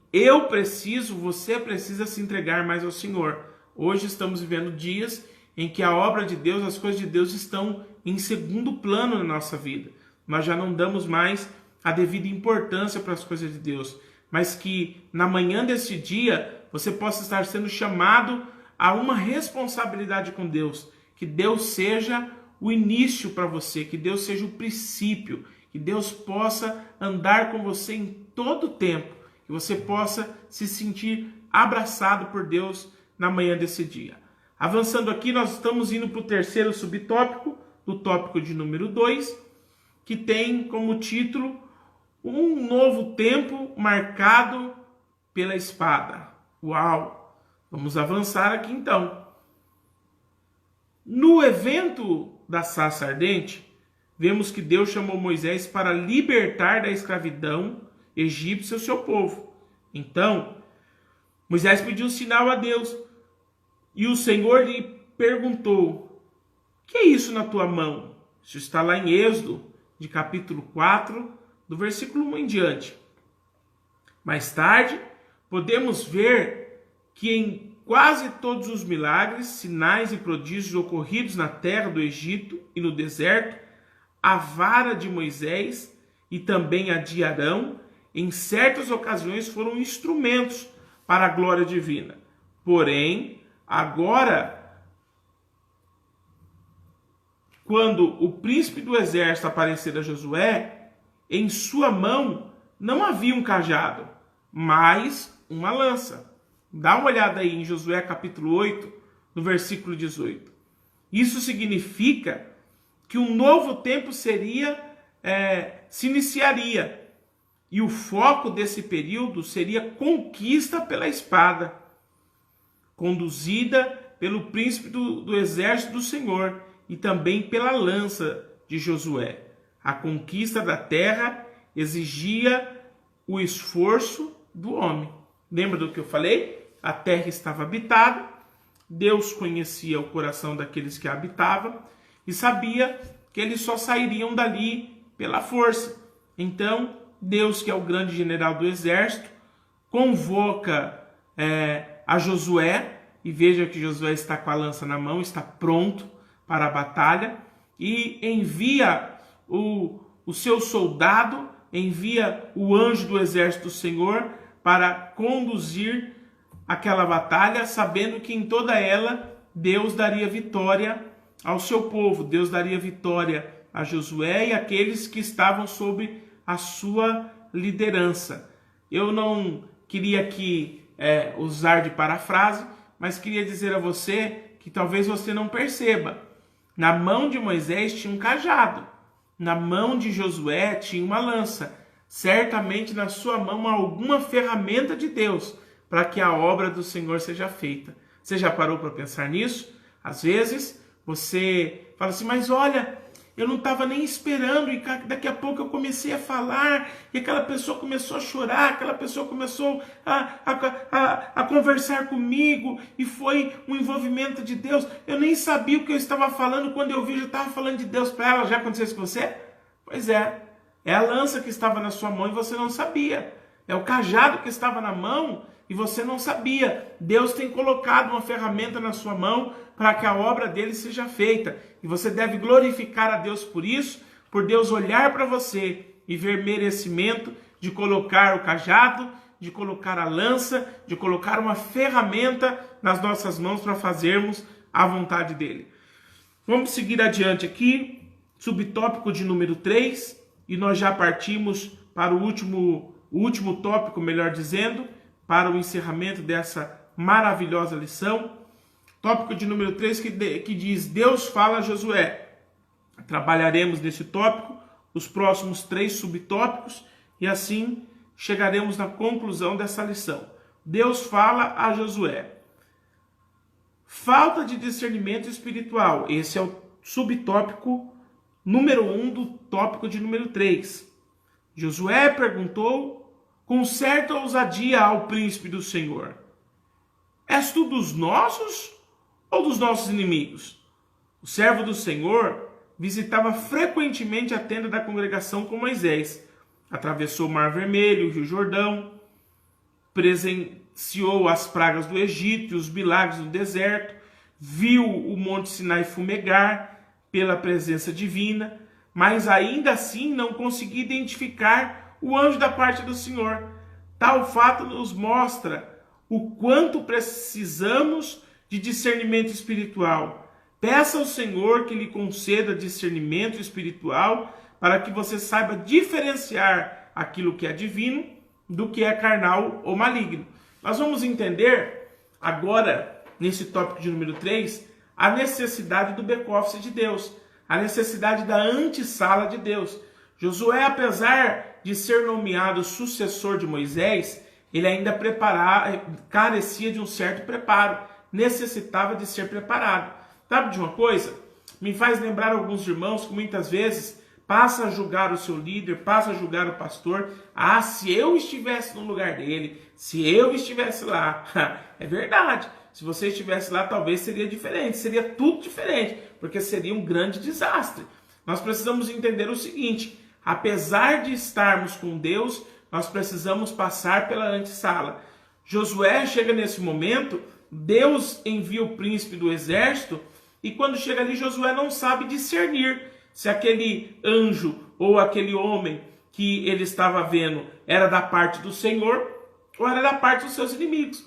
você precisa se entregar mais ao Senhor. Hoje estamos vivendo dias em que a obra de Deus, as coisas de Deus estão em segundo plano na nossa vida. Nós já não damos mais a devida importância para as coisas de Deus, mas que na manhã desse dia você possa estar sendo chamado a uma responsabilidade com Deus, que Deus seja o início para você, que Deus seja o princípio, que Deus possa andar com você em todo o tempo, que você possa se sentir abraçado por Deus na manhã desse dia. Avançando aqui, nós estamos indo para o terceiro subtópico, do tópico de número 2, que tem como título Um Novo Tempo Marcado pela Espada. Uau! Vamos avançar aqui então. No evento da sarça ardente, vemos que Deus chamou Moisés para libertar da escravidão egípcia o seu povo. Então, Moisés pediu um sinal a Deus e o Senhor lhe perguntou: "Que é isso na tua mão?" Isso está lá em Êxodo, de capítulo 4, do versículo 1 em diante. Mais tarde, podemos ver que em quase todos os milagres, sinais e prodígios ocorridos na terra do Egito e no deserto, a vara de Moisés e também a de Arão, em certas ocasiões foram instrumentos para a glória divina. Porém, agora, quando o príncipe do exército aparecer a Josué, em sua mão não havia um cajado, mas uma lança. Dá uma olhada aí em Josué capítulo 8, no versículo 18. Isso significa que um novo tempo se iniciaria. E o foco desse período seria conquista pela espada, conduzida pelo príncipe do exército do Senhor e também pela lança de Josué. A conquista da terra exigia o esforço do homem. Lembra do que eu falei? A terra estava habitada, Deus conhecia o coração daqueles que a habitavam e sabia que eles só sairiam dali pela força. Então, Deus, que é o grande general do exército, convoca a Josué, e veja que Josué está com a lança na mão, está pronto para a batalha, e envia o seu soldado, envia o anjo do exército do Senhor para conduzir aquela batalha, sabendo que em toda ela Deus daria vitória ao seu povo, Deus daria vitória a Josué e aqueles que estavam sob a sua liderança. Eu não queria aqui usar de parafrase, mas queria dizer a você que talvez você não perceba. Na mão de Moisés tinha um cajado, na mão de Josué tinha uma lança. Certamente na sua mão há alguma ferramenta de Deus para que a obra do Senhor seja feita. Você já parou para pensar nisso? Às vezes você fala assim, mas olha, eu não estava nem esperando e daqui a pouco eu comecei a falar e aquela pessoa começou a chorar, aquela pessoa começou a conversar comigo e foi um envolvimento de Deus. Eu nem sabia o que eu estava falando, quando eu vi, eu estava falando de Deus para ela. Já aconteceu isso com você? Pois é a lança que estava na sua mão e você não sabia. É o cajado que estava na mão e você não sabia. Deus tem colocado uma ferramenta na sua mão para que a obra dele seja feita. E você deve glorificar a Deus por isso, por Deus olhar para você e ver merecimento de colocar o cajado, de colocar a lança, de colocar uma ferramenta nas nossas mãos para fazermos a vontade dele. Vamos seguir adiante aqui, subtópico de número 3, e nós já partimos para o último tópico, melhor dizendo, para o encerramento dessa maravilhosa lição. Tópico de número 3 que diz, Deus fala a Josué. Trabalharemos nesse tópico os próximos 3 subtópicos e assim chegaremos na conclusão dessa lição. Deus fala a Josué. Falta de discernimento espiritual. Esse é o subtópico número 1 do tópico de número 3. Josué perguntou com certa ousadia ao príncipe do Senhor, és tu dos nossos ou dos nossos inimigos? O servo do Senhor visitava frequentemente a tenda da congregação com Moisés. Atravessou o Mar Vermelho, o Rio Jordão, presenciou as pragas do Egito e os milagres do deserto, viu o Monte Sinai fumegar pela presença divina, mas ainda assim não conseguia identificar o anjo da parte do Senhor. Tal fato nos mostra o quanto precisamos de discernimento espiritual. Peça ao Senhor que lhe conceda discernimento espiritual para que você saiba diferenciar aquilo que é divino do que é carnal ou maligno. Nós vamos entender agora, nesse tópico de número 3, a necessidade do back-office de Deus. a necessidade da antessala de Deus. Josué, apesar de ser nomeado sucessor de Moisés, ele ainda carecia de um certo preparo, necessitava de ser preparado. Sabe de uma coisa? Me faz lembrar alguns irmãos que muitas vezes passa a julgar o seu líder, passa a julgar o pastor. Ah, se eu estivesse no lugar dele, se eu estivesse lá. É verdade. Se você estivesse lá, talvez seria diferente, seria tudo diferente, porque seria um grande desastre. Nós precisamos entender o seguinte: apesar de estarmos com Deus, nós precisamos passar pela antessala. Josué chega nesse momento, Deus envia o príncipe do exército, e quando chega ali, Josué não sabe discernir se aquele anjo ou aquele homem que ele estava vendo era da parte do Senhor ou era da parte dos seus inimigos.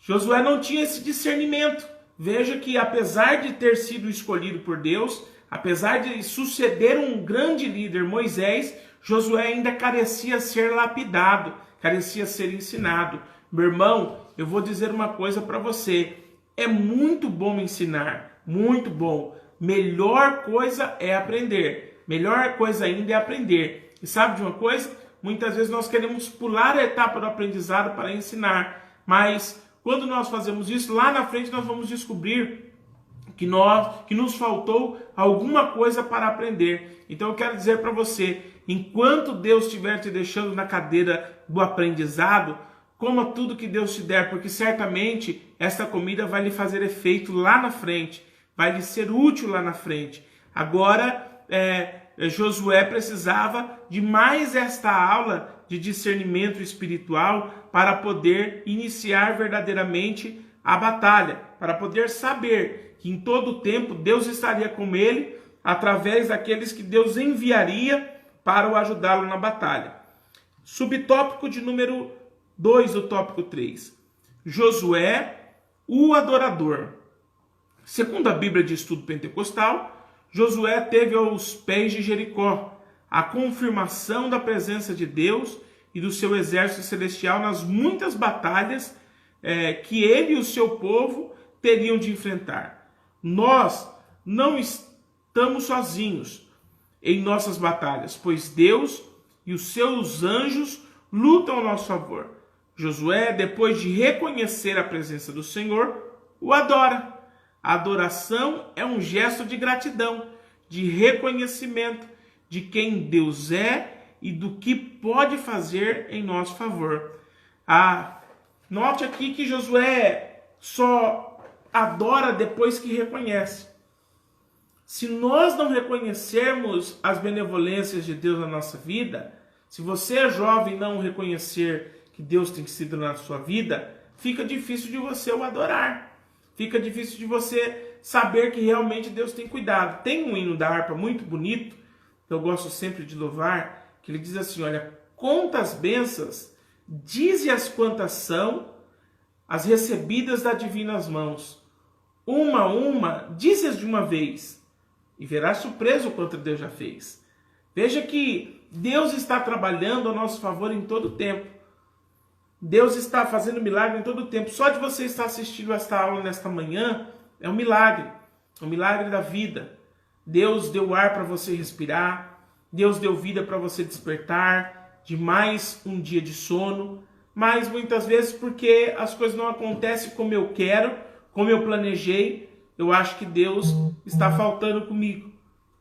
Josué não tinha esse discernimento. Veja que apesar de ter sido escolhido por Deus, apesar de suceder um grande líder, Moisés, Josué ainda carecia ser lapidado, carecia ser ensinado. Meu irmão, eu vou dizer uma coisa para você. É muito bom ensinar, muito bom. Melhor coisa é aprender. Melhor coisa ainda é aprender. E sabe de uma coisa? Muitas vezes nós queremos pular a etapa do aprendizado para ensinar. Mas quando nós fazemos isso, lá na frente nós vamos descobrir que nos faltou alguma coisa para aprender. Então eu quero dizer para você, enquanto Deus estiver te deixando na cadeira do aprendizado, coma tudo que Deus te der, porque certamente essa comida vai lhe fazer efeito lá na frente, vai lhe ser útil lá na frente. Agora, Josué precisava de mais esta aula de discernimento espiritual para poder iniciar verdadeiramente a batalha, para poder saber que em todo o tempo Deus estaria com ele através daqueles que Deus enviaria para o ajudá-lo na batalha. Subtópico de número 2 do tópico 3. Josué, o adorador. Segundo a Bíblia de Estudo Pentecostal, Josué teve aos pés de Jericó a confirmação da presença de Deus e do seu exército celestial nas muitas batalhas que ele e o seu povo teriam de enfrentar. Nós não estamos sozinhos em nossas batalhas, pois Deus e os seus anjos lutam a nosso favor. Josué, depois de reconhecer a presença do Senhor, o adora. A adoração é um gesto de gratidão, de reconhecimento de quem Deus é e do que pode fazer em nosso favor. Note aqui que Josué só adora depois que reconhece. Se nós não reconhecermos as benevolências de Deus na nossa vida, se você é jovem e não reconhecer que Deus tem sido na sua vida, fica difícil de você o adorar. Fica difícil de você saber que realmente Deus tem cuidado. Tem um hino da harpa muito bonito, que eu gosto sempre de louvar, que ele diz assim, olha, quantas bênçãos, dize-as quantas são, as recebidas das divinas mãos. Uma a uma, dize-as de uma vez, e verás surpreso o quanto Deus já fez. Veja que Deus está trabalhando a nosso favor em todo o tempo. Deus está fazendo milagre em todo o tempo. Só de você estar assistindo esta aula nesta manhã é um milagre da vida. Deus deu ar para você respirar, Deus deu vida para você despertar de mais um dia de sono, mas muitas vezes porque as coisas não acontecem como eu quero, como eu planejei, eu acho que Deus está faltando comigo.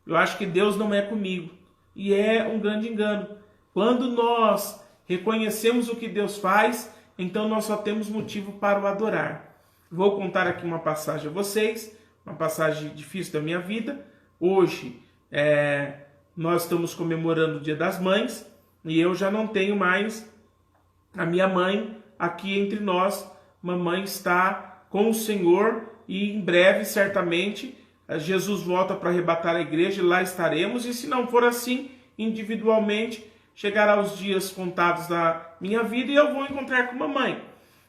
Eu acho que Deus não é comigo. E é um grande engano. Quando nós reconhecemos o que Deus faz, então nós só temos motivo para o adorar. Vou contar aqui uma passagem a vocês, uma passagem difícil da minha vida. Hoje nós estamos comemorando o Dia das Mães e eu já não tenho mais a minha mãe aqui entre nós. Mamãe está com o Senhor e em breve, certamente, Jesus volta para arrebatar a igreja e lá estaremos. E se não for assim, individualmente, chegará os dias contados da minha vida e eu vou encontrar com mamãe.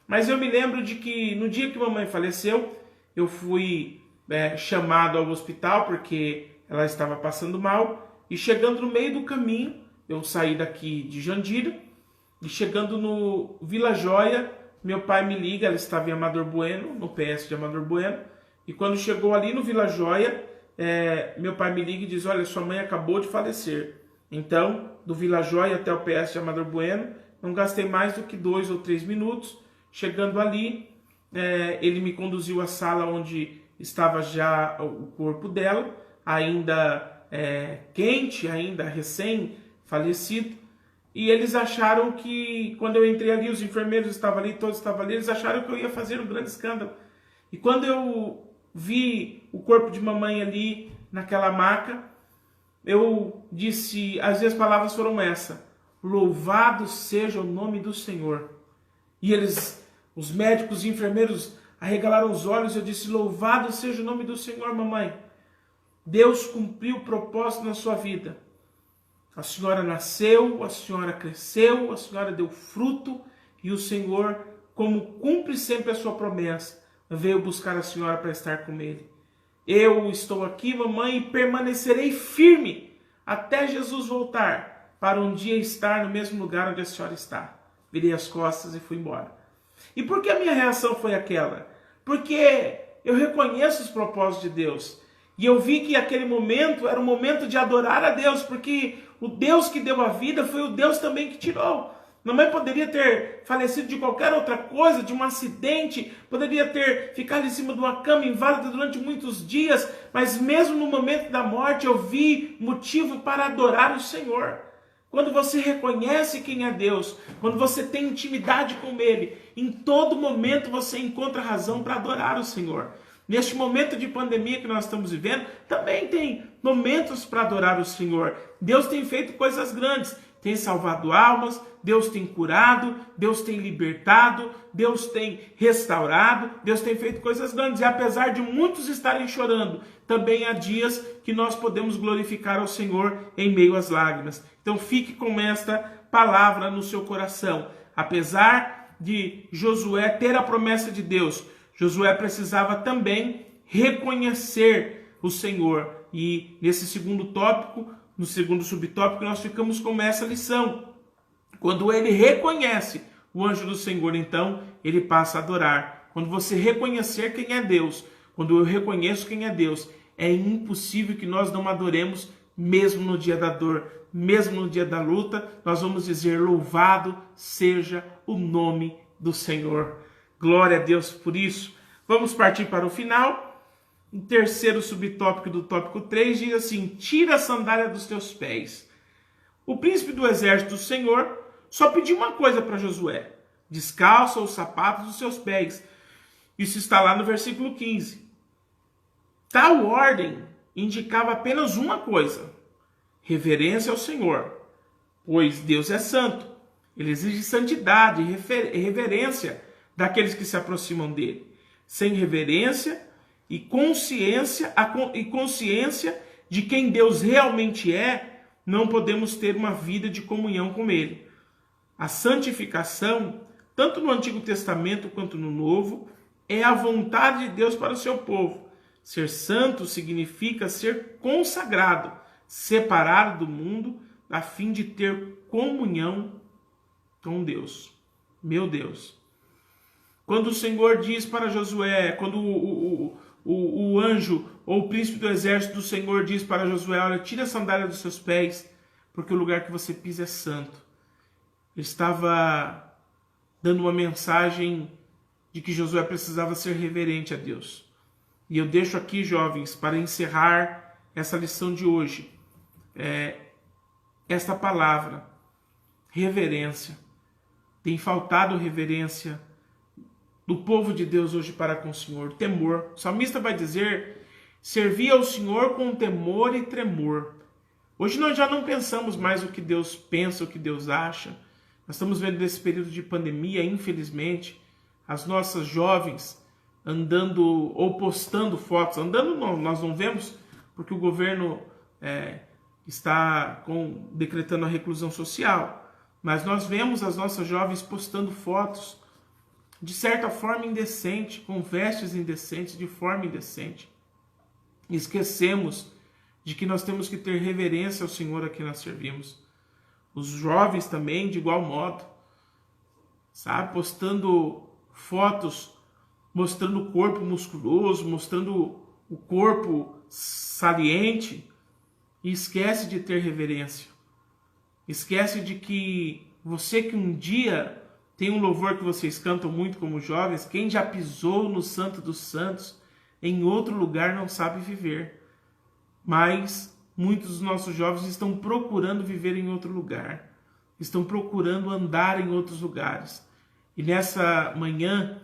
Mas eu me lembro de que no dia que mamãe faleceu, eu fui chamado ao hospital porque ela estava passando mal. E chegando no meio do caminho, eu saí daqui de Jandira e chegando no Vila Joia, meu pai me liga, ela estava em Amador Bueno, no PS de Amador Bueno. E quando chegou ali no Vila Joia, meu pai me liga e diz: olha, sua mãe acabou de falecer. Então, do Vila Joia até o PS de Amador Bueno, não gastei mais do que 2 ou 3 minutos. Chegando ali, ele me conduziu à sala onde estava já o corpo dela, ainda quente, ainda recém-falecido. E eles acharam que, quando eu entrei ali, os enfermeiros estavam ali, todos estavam ali, eles acharam que eu ia fazer um grande escândalo. E quando eu vi o corpo de mamãe ali, naquela maca, eu disse, as minhas palavras foram essas: louvado seja o nome do Senhor. E eles, os médicos e enfermeiros, arregalaram os olhos. Eu disse: louvado seja o nome do Senhor, mamãe. Deus cumpriu o propósito na sua vida. A senhora nasceu, a senhora cresceu, a senhora deu fruto, e o Senhor, como cumpre sempre a sua promessa, veio buscar a senhora para estar com ele. Eu estou aqui, mamãe, e permanecerei firme até Jesus voltar, para um dia estar no mesmo lugar onde a senhora está. Virei as costas e fui embora. E por que a minha reação foi aquela? Porque eu reconheço os propósitos de Deus. E eu vi que aquele momento era um momento de adorar a Deus, porque o Deus que deu a vida foi o Deus também que tirou. Mamãe poderia ter falecido de qualquer outra coisa, de um acidente, poderia ter ficado em cima de uma cama inválida durante muitos dias, mas mesmo no momento da morte eu vi motivo para adorar o Senhor. Quando você reconhece quem é Deus, quando você tem intimidade com Ele, em todo momento você encontra razão para adorar o Senhor. Neste momento de pandemia que nós estamos vivendo, também tem momentos para adorar o Senhor. Deus tem feito coisas grandes, tem salvado almas, Deus tem curado, Deus tem libertado, Deus tem restaurado, Deus tem feito coisas grandes. E apesar de muitos estarem chorando, também há dias que nós podemos glorificar ao Senhor em meio às lágrimas. Então fique com esta palavra no seu coração. Apesar de Josué ter a promessa de Deus, Josué precisava também reconhecer o Senhor. E nesse segundo tópico, no segundo subtópico, nós ficamos com essa lição. Quando ele reconhece o anjo do Senhor, então ele passa a adorar. Quando você reconhecer quem é Deus, quando eu reconheço quem é Deus, é impossível que nós não adoremos, mesmo no dia da dor, mesmo no dia da luta. Nós vamos dizer: louvado seja o nome do Senhor. Glória a Deus por isso. Vamos partir para o final. O terceiro subtópico do tópico 3 diz assim: tira a sandália dos teus pés. O príncipe do exército do Senhor só pediu uma coisa para Josué: descalça os sapatos dos seus pés. Isso está lá no versículo 15. Tal ordem indicava apenas uma coisa: reverência ao Senhor, pois Deus é santo. Ele exige santidade e reverência daqueles que se aproximam dele. Sem reverência e consciência de quem Deus realmente é, não podemos ter uma vida de comunhão com ele. A santificação, tanto no Antigo Testamento quanto no Novo, é a vontade de Deus para o seu povo. Ser santo significa ser consagrado, separado do mundo, a fim de ter comunhão com Deus. Meu Deus. Quando o Senhor diz para Josué, quando o anjo ou o príncipe do exército do Senhor diz para Josué: olha, tira a sandália dos seus pés, porque o lugar que você pisa é santo. Ele estava dando uma mensagem de que Josué precisava ser reverente a Deus. E eu deixo aqui, jovens, para encerrar essa lição de hoje, esta palavra: reverência. Tem faltado reverência do povo de Deus hoje para com o Senhor. Temor. O salmista vai dizer: servir ao Senhor com temor e tremor. Hoje nós já não pensamos mais o que Deus pensa, o que Deus acha. Nós estamos vendo nesse período de pandemia, infelizmente, as nossas jovens andando ou postando fotos. Andando não, nós não vemos, porque o governo está decretando a reclusão social. Mas nós vemos as nossas jovens postando fotos de certa forma indecente, com vestes indecentes, de forma indecente. Esquecemos de que nós temos que ter reverência ao Senhor a quem nós servimos. Os jovens também, de igual modo, sabe, postando fotos, mostrando o corpo musculoso, mostrando o corpo saliente e esquece de ter reverência. Esquece de que você que um dia tem um louvor que vocês cantam muito como jovens, quem já pisou no Santo dos Santos, em outro lugar não sabe viver. Mas muitos dos nossos jovens estão procurando viver em outro lugar. Estão procurando andar em outros lugares. E nessa manhã,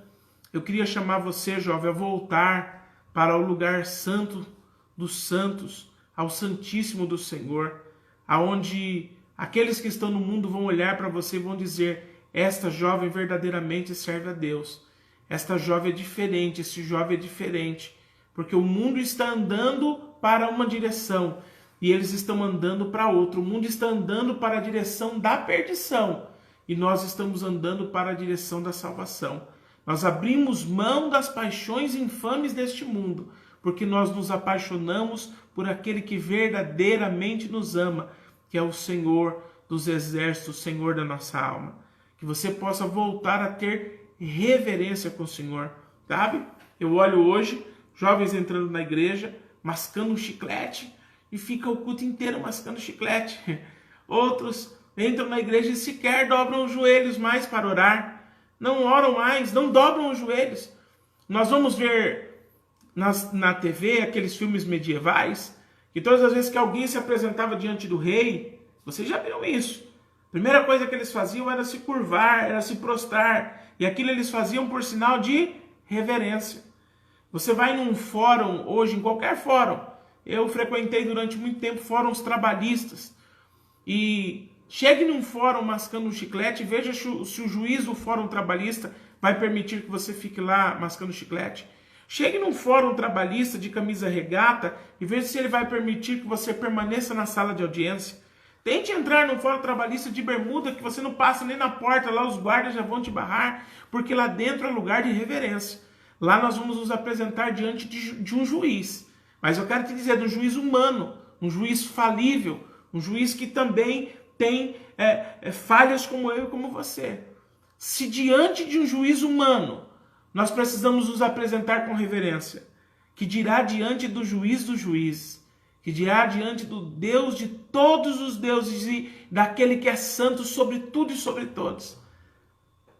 eu queria chamar você, jovem, a voltar para o lugar santo dos santos, ao Santíssimo do Senhor, aonde aqueles que estão no mundo vão olhar para você e vão dizer: esta jovem verdadeiramente serve a Deus. Esta jovem é diferente, esse jovem é diferente. Porque o mundo está andando para uma direção e eles estão andando para outra. O mundo está andando para a direção da perdição e nós estamos andando para a direção da salvação. Nós abrimos mão das paixões infames deste mundo, porque nós nos apaixonamos por aquele que verdadeiramente nos ama, que é o Senhor dos exércitos, o Senhor da nossa alma. Que você possa voltar a ter reverência com o Senhor, sabe? Eu olho hoje jovens entrando na igreja, mascando um chiclete, e fica o culto inteiro mascando chiclete. Outros entram na igreja e sequer dobram os joelhos mais para orar. Não oram mais, não dobram os joelhos. Nós vamos ver na TV aqueles filmes medievais, que todas as vezes que alguém se apresentava diante do rei, vocês já viram isso. A primeira coisa que eles faziam era se curvar, era se prostrar. E aquilo eles faziam por sinal de reverência. Você vai num fórum hoje, em qualquer fórum. Eu frequentei durante muito tempo fóruns trabalhistas. E chegue num fórum mascando um chiclete e veja se o juiz do fórum trabalhista vai permitir que você fique lá mascando chiclete. Chegue num fórum trabalhista de camisa regata e veja se ele vai permitir que você permaneça na sala de audiência. Tente entrar num fórum trabalhista de bermuda que você não passa nem na porta, lá os guardas já vão te barrar, porque lá dentro é lugar de reverência. Lá nós vamos nos apresentar diante de um juiz. Mas eu quero te dizer, de um juiz humano, um juiz falível, um juiz que também tem falhas como eu e como você. Se diante de um juiz humano nós precisamos nos apresentar com reverência, que dirá diante do juiz dos juízes, que dirá diante do Deus de todos os deuses e daquele que é santo sobre tudo e sobre todos.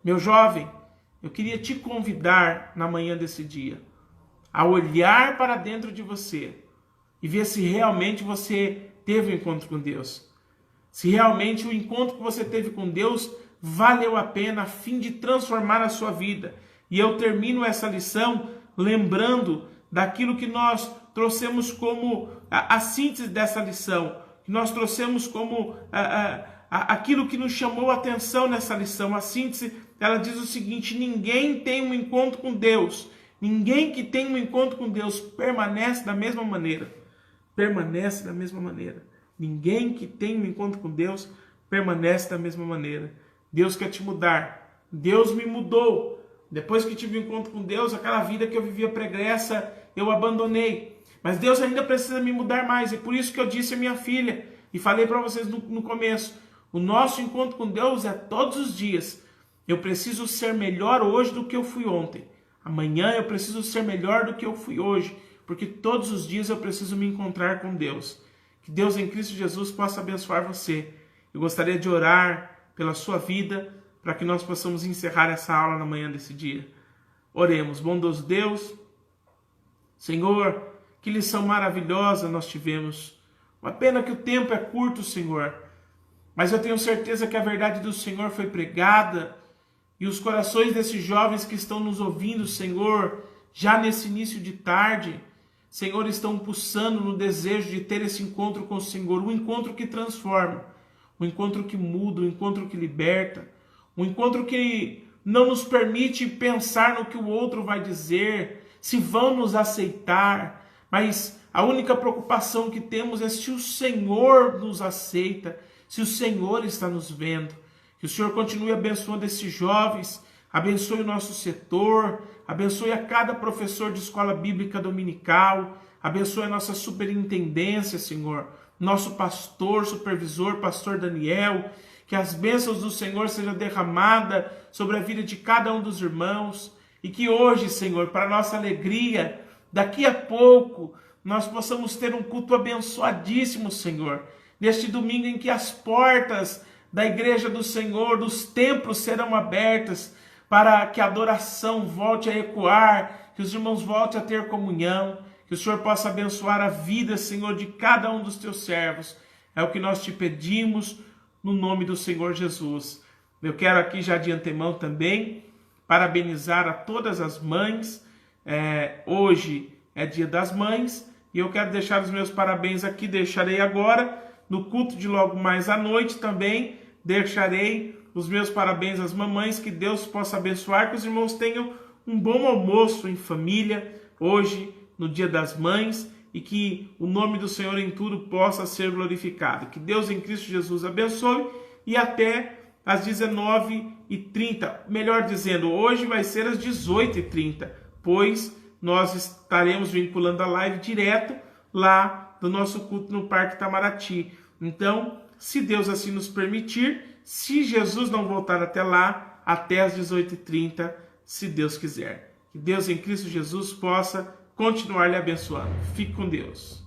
Meu jovem, eu queria te convidar na manhã desse dia a olhar para dentro de você e ver se realmente você teve um encontro com Deus. Se realmente o encontro que você teve com Deus valeu a pena a fim de transformar a sua vida. E eu termino essa lição lembrando daquilo que nós trouxemos como a síntese dessa lição, que nós trouxemos como aquilo que nos chamou a atenção nessa lição. A síntese, ela diz o seguinte: ninguém tem um encontro com Deus, ninguém que tem um encontro com Deus permanece da mesma maneira. Permanece da mesma maneira. Ninguém que tem um encontro com Deus permanece da mesma maneira. Deus quer te mudar. Deus me mudou. Depois que tive um encontro com Deus, aquela vida que eu vivia pregressa, eu abandonei. Mas Deus ainda precisa me mudar mais. E por isso que eu disse à minha filha, e falei para vocês no começo, o nosso encontro com Deus é todos os dias. Eu preciso ser melhor hoje do que eu fui ontem. Amanhã eu preciso ser melhor do que eu fui hoje. Porque todos os dias eu preciso me encontrar com Deus. Que Deus em Cristo Jesus possa abençoar você. Eu gostaria de orar pela sua vida, para que nós possamos encerrar essa aula na manhã desse dia. Oremos. Bondoso Deus, Senhor, que lição maravilhosa nós tivemos. Uma pena que o tempo é curto, Senhor, mas eu tenho certeza que a verdade do Senhor foi pregada e os corações desses jovens que estão nos ouvindo, Senhor, já nesse início de tarde, Senhor, estão pulsando no desejo de ter esse encontro com o Senhor, um encontro que transforma, um encontro que muda, um encontro que liberta, um encontro que não nos permite pensar no que o outro vai dizer, se vão nos aceitar, mas a única preocupação que temos é se o Senhor nos aceita, se o Senhor está nos vendo. Que o Senhor continue abençoando esses jovens, abençoe o nosso setor, abençoe a cada professor de escola bíblica dominical, abençoe a nossa superintendência, Senhor, nosso pastor, supervisor, pastor Daniel, que as bênçãos do Senhor sejam derramadas sobre a vida de cada um dos irmãos, e que hoje, Senhor, para nossa alegria, daqui a pouco nós possamos ter um culto abençoadíssimo, Senhor. Neste domingo em que as portas da igreja do Senhor, dos templos serão abertas, para que a adoração volte a ecoar, que os irmãos voltem a ter comunhão, que o Senhor possa abençoar a vida, Senhor, de cada um dos teus servos. É o que nós te pedimos no nome do Senhor Jesus. Eu quero aqui já de antemão também parabenizar a todas as mães. Hoje é dia das mães e eu quero deixar os meus parabéns aqui, deixarei agora. No culto de logo mais à noite também deixarei os meus parabéns às mamães, que Deus possa abençoar, que os irmãos tenham um bom almoço em família, hoje, no Dia das Mães, e que o nome do Senhor em tudo possa ser glorificado. Que Deus em Cristo Jesus abençoe e até às 19h30, melhor dizendo, hoje vai ser às 18h30, pois nós estaremos vinculando a live direto lá do nosso culto no Parque Itamaraty. Então, se Deus assim nos permitir, se Jesus não voltar até lá, até às 18h30, se Deus quiser. Que Deus em Cristo Jesus possa continuar lhe abençoando. Fique com Deus.